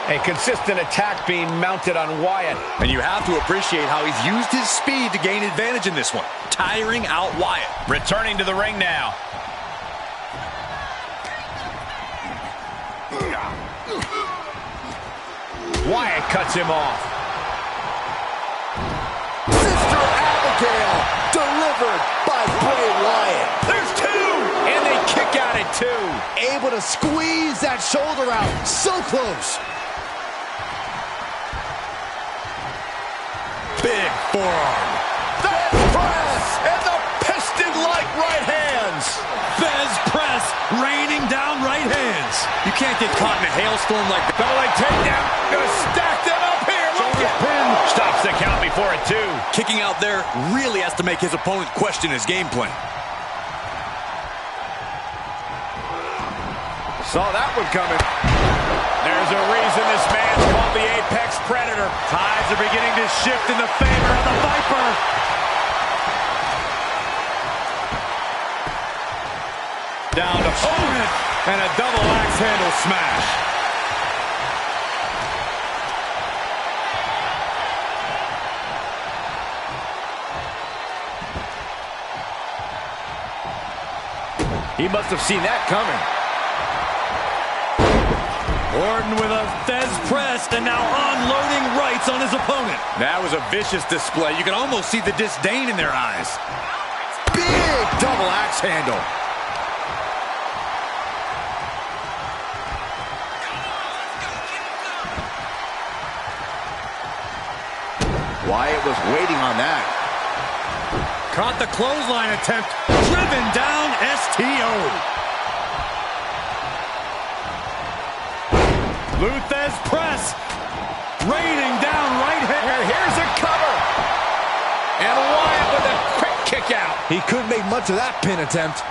A consistent attack being mounted on Wyatt. And you have to appreciate how he's used his speed to gain advantage in this one, tiring out Wyatt. Returning to the ring now. Wyatt cuts him off. Sister Abigail delivered by Bray Wyatt. There's two! And they kick out at two. Able to squeeze that shoulder out. So close. Big forearm. Thesz press and the piston-like right hands. Thesz press raining down right hands. You can't get caught in a hailstorm like that. Double leg takedown. Gonna stack them up here. Look at him. Stops the count before a two. Kicking out there really has to make his opponent question his game plan. Saw that one coming. There's a reason this man's called the Apex Predator. Tides are beginning to shift in the favor of the Viper. Down to opponent and a double axe handle smash. He must have seen that coming. Orton with a Thesz press and now unloading rights on his opponent. That was a vicious display. You can almost see the disdain in their eyes. Big double axe handle. Wyatt was waiting on that. Caught the clothesline attempt. Driven down STO. Thesz press. Raining down right hand. Here's a cover. He couldn't make much of that pin attempt.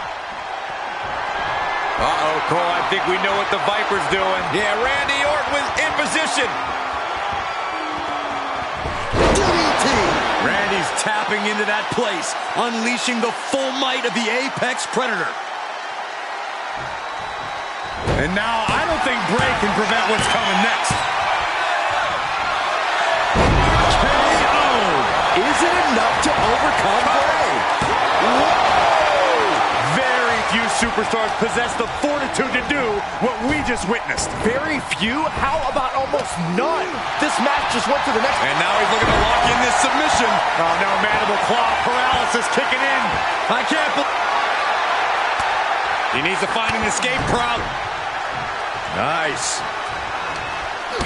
Uh-oh, Cole, I think we know what the Viper's doing. Yeah, Randy Orton was in position. DDT! Randy's tapping into that place, unleashing the full might of the Apex Predator. And now I don't think Bray can prevent what's coming next. KO! Is it enough to overcome Bray? Whoa! Very few superstars possess the fortitude to do what we just witnessed. Very few? How about almost none? This match just went to the next... And now he's looking to lock in this submission. Oh, no, mandible claw paralysis kicking in. I can't believe... He needs to find an escape route. Nice.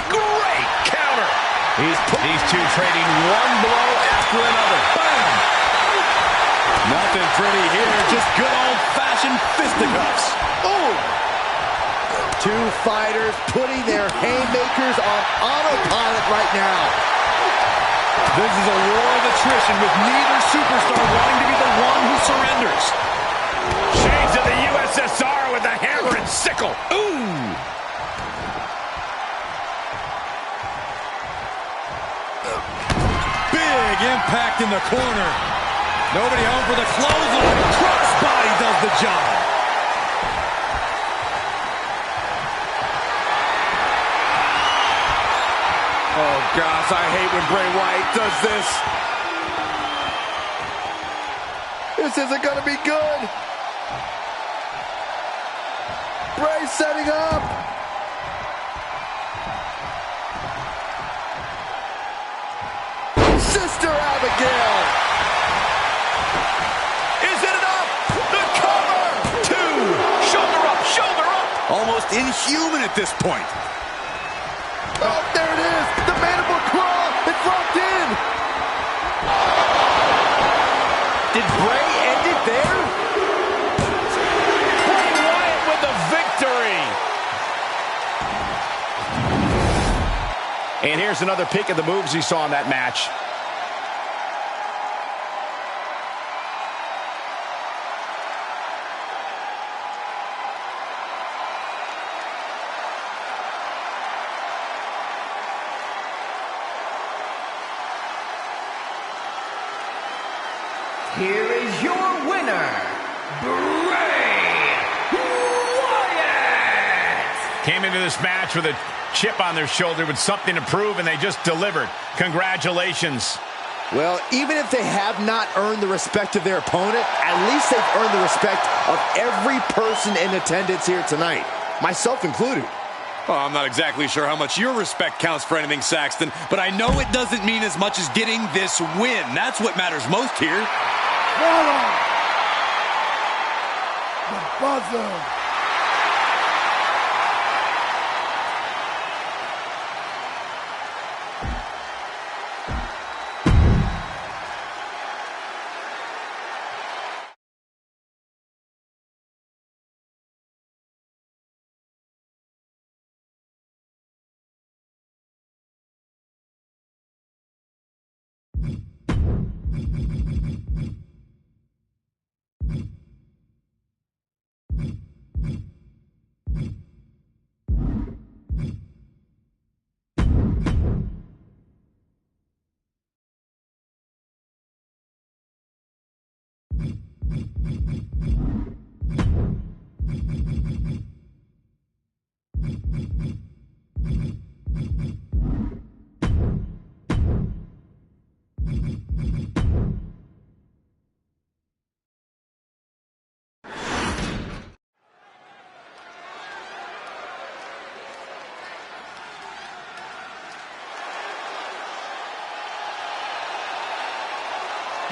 Great counter. These two trading one blow after another. Bam! Nothing pretty here, just good old-fashioned fisticuffs. Oh! Two fighters putting their haymakers on autopilot right now. This is a war of attrition with neither superstar wanting to be the one who surrenders. Shades of the USSR with the hammer and sickle. Ooh! Big impact in the corner. Nobody home for the clothesline. Crossbody does the job. Oh, gosh, I hate when Bray Wyatt does this. This isn't going to be good. Bray setting up. Sister Abigail. Is it enough? The cover. Two. Shoulder up, shoulder up. Almost inhuman at this point. Oh, there it is. The mandible claw. It's locked in. Did Bray end it there? Bray Wyatt with the victory. And here's another peek at the moves he saw in that match. Here is your winner, Bray Wyatt! Came into this match with a chip on their shoulder with something to prove, and they just delivered. Congratulations. Well, even if they have not earned the respect of their opponent, at least they've earned the respect of every person in attendance here tonight, myself included. Oh, I'm not exactly sure how much your respect counts for anything, Saxton, but I know it doesn't mean as much as getting this win. That's what matters most here. The buzzer.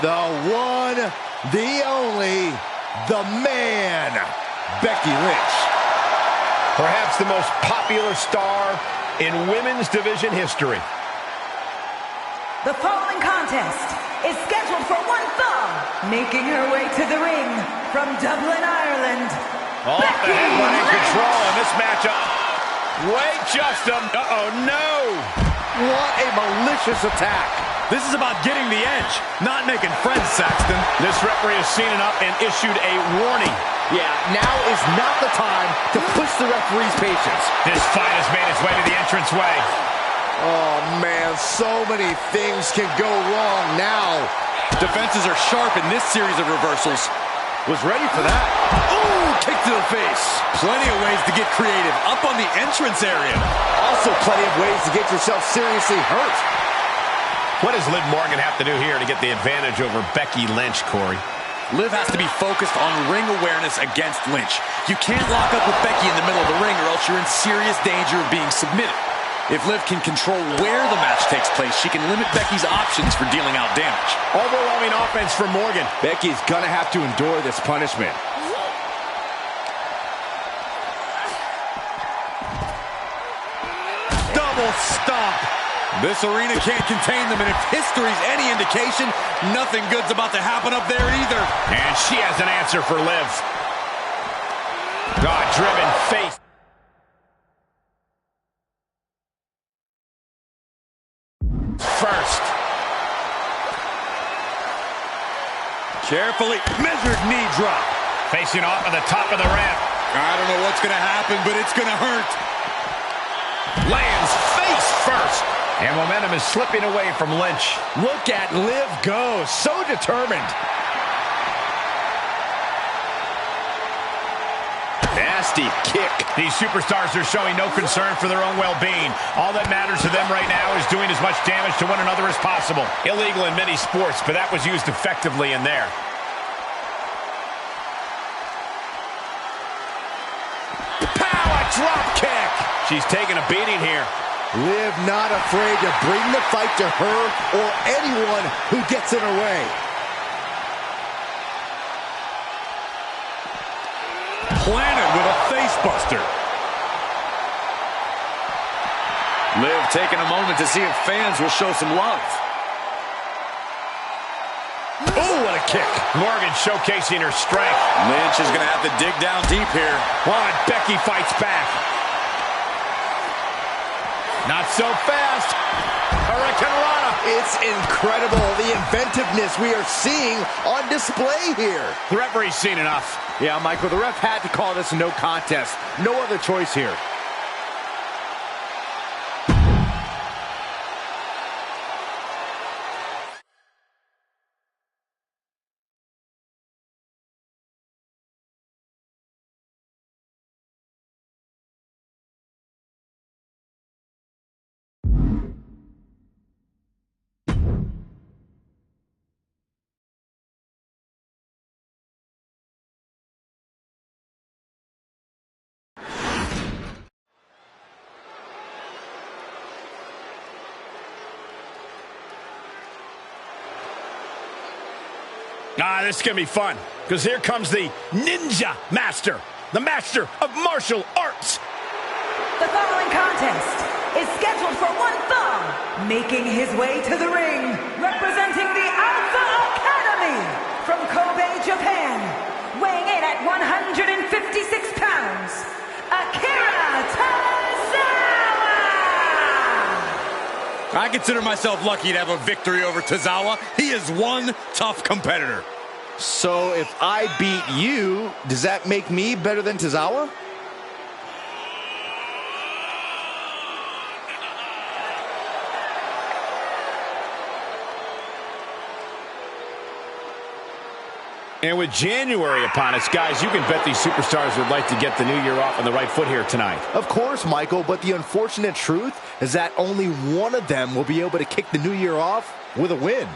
The one, the only, the man, Becky Lynch. Perhaps the most popular star in women's division history. The following contest is scheduled for one fall, making her way to the ring from Dublin, Ireland. Off the head, we're in control in this matchup. Wait just a... Uh-oh, no! What a malicious attack. This is about getting the edge, not making friends, Saxton. This referee has seen enough and issued a warning. Yeah, now is not the time to push the referee's patience. This fight has made its way to the entranceway. Oh, man, so many things can go wrong now. Defenses are sharp in this series of reversals. Was ready for that. Ooh, kick to the face. Plenty of ways to get creative. Up on the entrance area. Also plenty of ways to get yourself seriously hurt. What does Liv Morgan have to do here to get the advantage over Becky Lynch, Corey? Liv has to be focused on ring awareness against Lynch. You can't lock up with Becky in the middle of the ring or else you're in serious danger of being submitted. If Liv can control where the match takes place, she can limit Becky's options for dealing out damage. Overwhelming offense for Morgan. Becky's gonna have to endure this punishment. Double stomp. This arena can't contain them, and if history's any indication, nothing good's about to happen up there either. And she has an answer for Liv. God-driven face. First. Carefully measured knee drop. Facing off at the top of the ramp. I don't know what's going to happen, but it's going to hurt. Lands face first. And momentum is slipping away from Lynch. Look at Liv go, so determined. Nasty kick. These superstars are showing no concern for their own well-being. All that matters to them right now is doing as much damage to one another as possible. Illegal in many sports, but that was used effectively in there. Pow, a drop kick. She's taking a beating here. Liv not afraid to bring the fight to her or anyone who gets in her way. Planted with a face buster. Liv taking a moment to see if fans will show some love. Oh, what a kick. Morgan showcasing her strength. Lynch is going to have to dig down deep here. And Becky fights back. Not so fast. Hurricane Rana. It's incredible, the inventiveness we are seeing on display here. The referee's seen enough. Yeah, Michael, the ref had to call this a no contest. No other choice here. This is going to be fun, because here comes the Ninja Master, the Master of Martial Arts. The following contest is scheduled for one fall, making his way to the ring, representing the Alpha Academy from Kobe, Japan, weighing in at 156 pounds, Akira Tozawa! I consider myself lucky to have a victory over Tozawa. He is one tough competitor. So if I beat you, does that make me better than Tozawa? And with January upon us, guys, you can bet these superstars would like to get the new year off on the right foot here tonight. Of course, Michael, but the unfortunate truth is that only one of them will be able to kick the new year off with a win.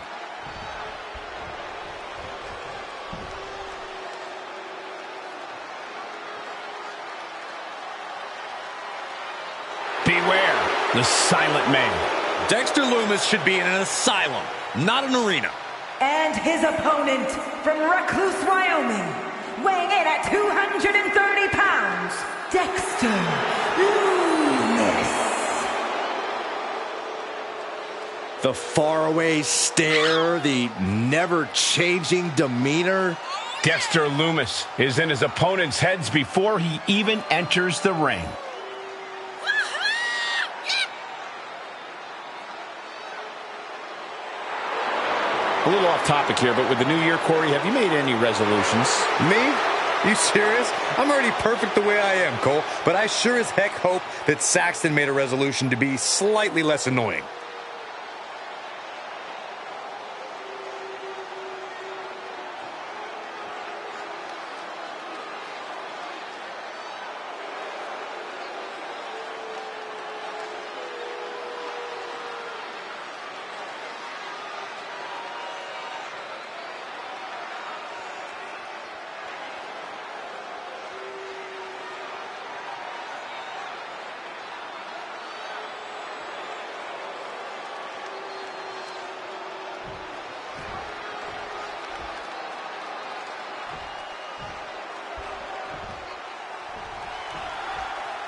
Beware the silent man. Dexter Lumis should be in an asylum, not an arena. And his opponent from Recluse, Wyoming, weighing in at 230 pounds, Dexter Lumis. The faraway stare, the never-changing demeanor. Dexter Lumis is in his opponent's heads before he even enters the ring. A little off topic here, but with the new year, Corey, have you made any resolutions? Me? You serious? I'm already perfect the way I am, Cole. But I sure as heck hope that Saxton made a resolution to be slightly less annoying.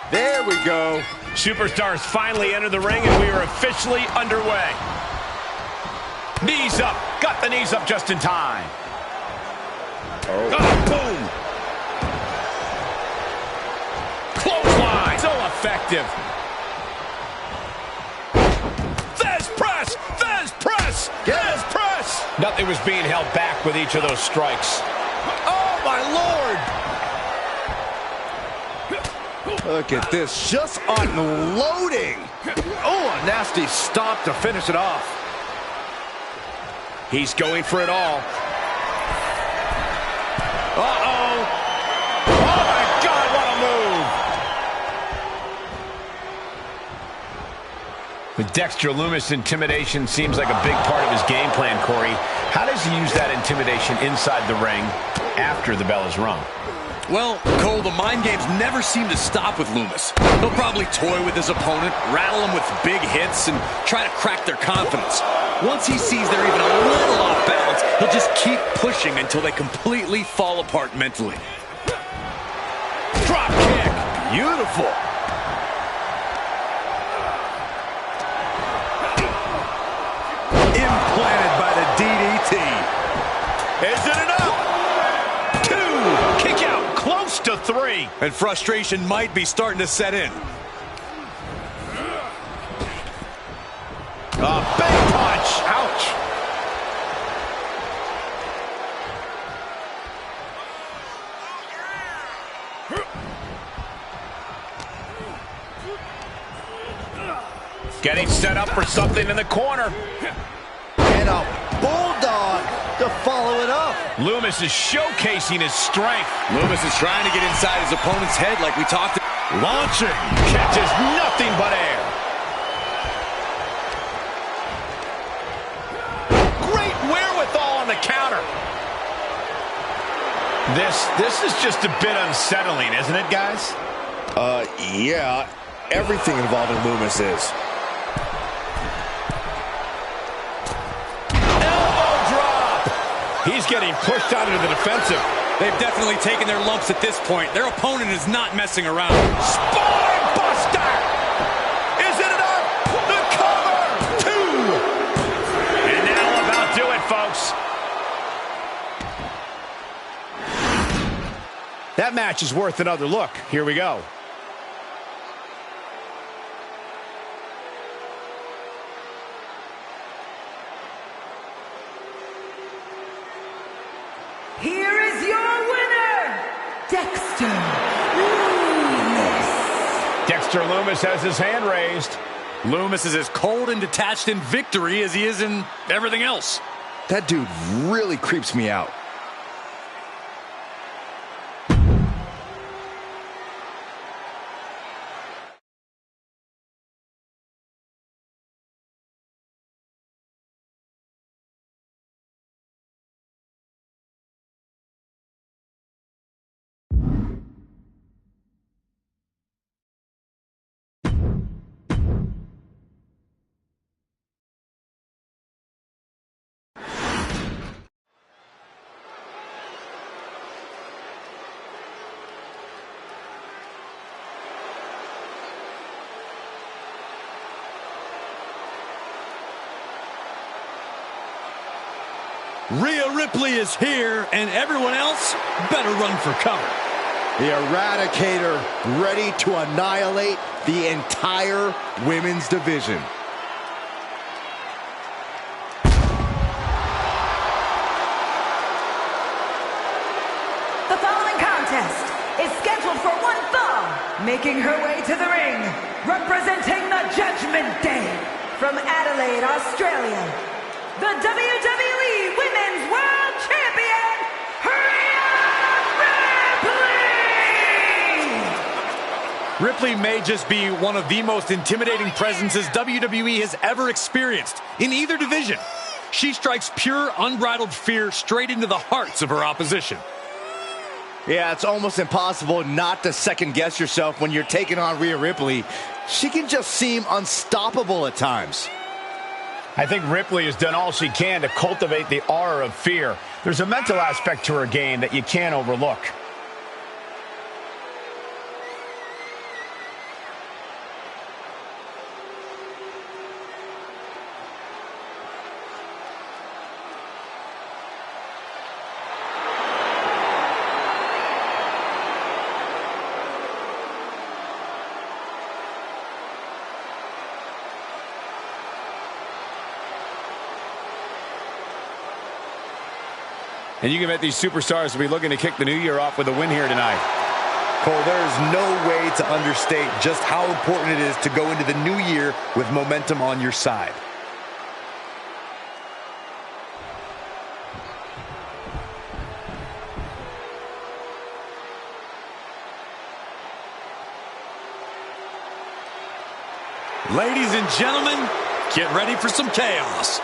There we go. Superstars finally enter the ring, and we are officially underway. Knees up. Got the knees up just in time. Oh. Boom. Clothesline. So effective. Fez press. Fez press. Fez press. Nothing was being held back with each of those strikes. Oh, my Lord. Look at this, just unloading. Oh, a nasty stop to finish it off. He's going for it all. Uh-oh. Oh, my God, what a move. With Dexter Lumis, intimidation seems like a big part of his game plan, Corey. How does he use that intimidation inside the ring after the bell is rung? Well, Cole, the mind games never seem to stop with Lumis. He'll probably toy with his opponent, rattle him with big hits, and try to crack their confidence. Once he sees they're even a little off balance, he'll just keep pushing until they completely fall apart mentally. Drop kick. Beautiful. Implanted by the DDT. Is it enough? 2. Kick out. Close to 3. And frustration might be starting to set in. A big punch. Ouch. Getting set up for something in the corner. And a bulldog to follow it up. Lumis is showcasing his strength. Lumis is trying to get inside his opponent's head like we talked. Launching. Catches nothing but air. Great wherewithal on the counter. This is just a bit unsettling, isn't it, guys? Yeah. Everything involving Lumis is. He's getting pushed out into the defensive. They've definitely taken their lumps at this point. Their opponent is not messing around. Spine buster! Is it enough? The cover! 2! And that'll about do it, folks. That match is worth another look. Here we go. Here is your winner, Dexter Lumis. Dexter Lumis has his hand raised. Lumis is as cold and detached in victory as he is in everything else. That dude really creeps me out. Rhea Ripley is here, and everyone else better run for cover. The Eradicator ready to annihilate the entire women's division. making her way to the ring, representing the Judgment Day, from Adelaide, Australia, the WWE Women's World Champion, Ripley may just be one of the most intimidating presences WWE has ever experienced in either division. She strikes pure, unbridled fear straight into the hearts of her opposition. Yeah, it's almost impossible not to second-guess yourself when you're taking on Rhea Ripley. She can just seem unstoppable at times. I think Ripley has done all she can to cultivate the aura of fear. There's a mental aspect to her game that you can't overlook. And you can bet these superstars will be looking to kick the new year off with a win here tonight. Cole, there is no way to understate just how important it is to go into the new year with momentum on your side. Ladies and gentlemen, get ready for some chaos.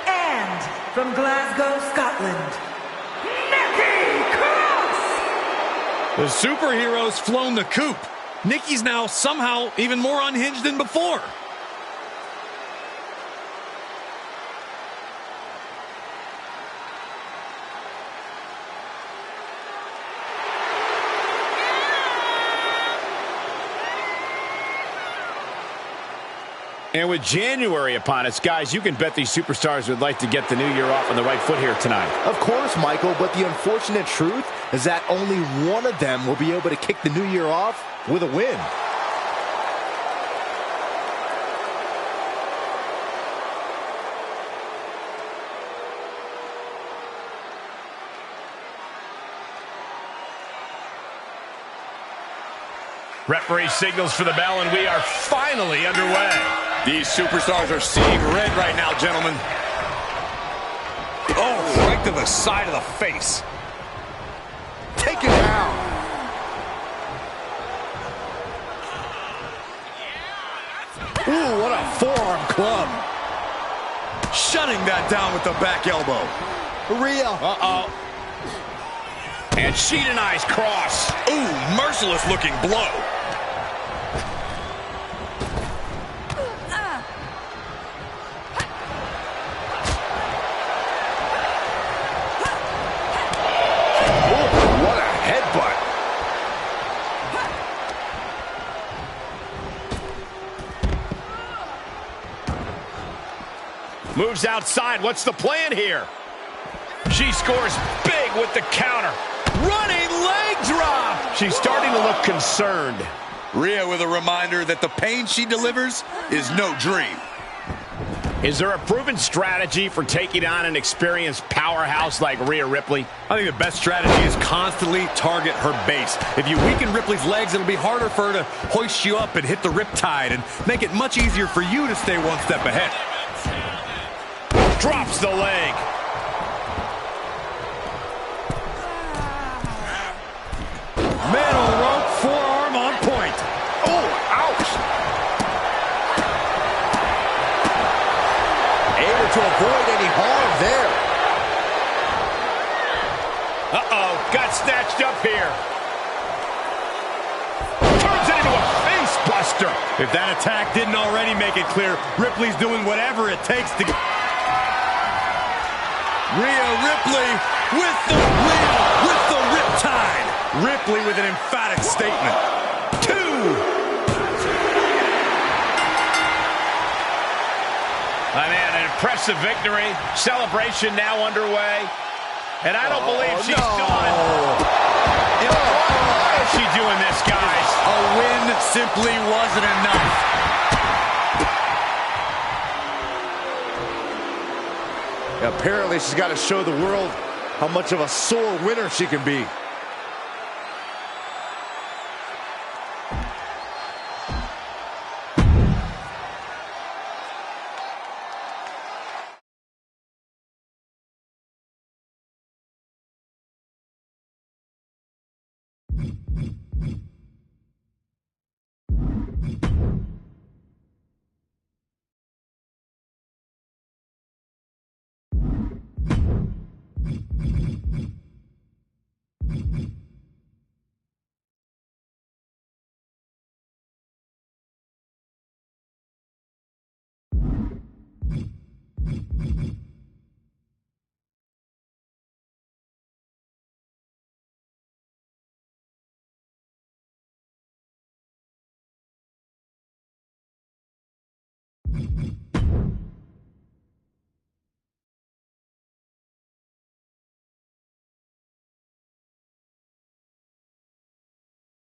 And from Glasgow, Scotland, Nikki Cross! The superhero's flown the coop. Nikki's now somehow even more unhinged than before. And with January upon us, guys, you can bet these superstars would like to get the new year off on the right foot here tonight. Of course, Michael, but the unfortunate truth is that only one of them will be able to kick the new year off with a win. Referee signals for the bell, and we are finally underway. These superstars are seeing red right now, gentlemen. Oh, right to the side of the face. Take it down. Ooh, what a forearm club. Shutting that down with the back elbow. Rhea. Uh-oh. And she denies Cross. Ooh, merciless looking blow. What a headbutt. Moves outside. What's the plan here? She scores big with the counter. Running leg drop. She's starting to look concerned. Rhea with a reminder that the pain she delivers is no dream. Is there a proven strategy for taking on an experienced powerhouse like Rhea Ripley? I think the best strategy is constantly target her base. If you weaken Ripley's legs, it'll be harder for her to hoist you up and hit the riptide and make it much easier for you to stay one step ahead. Drops the leg. Man on the rope, forearm on point. Oh, ouch. Able to avoid any harm there. Uh-oh, got snatched up here. Turns it into a face buster. If that attack didn't already make it clear, Ripley's doing whatever it takes to get... Rhea Ripley with the wheel, with the riptide. Ripley with an emphatic statement. 2. I mean, an impressive victory. Celebration now underway. And I don't believe she's done. Why is she doing this, guys? A win simply wasn't enough. Apparently, she's got to show the world how much of a sore winner she can be.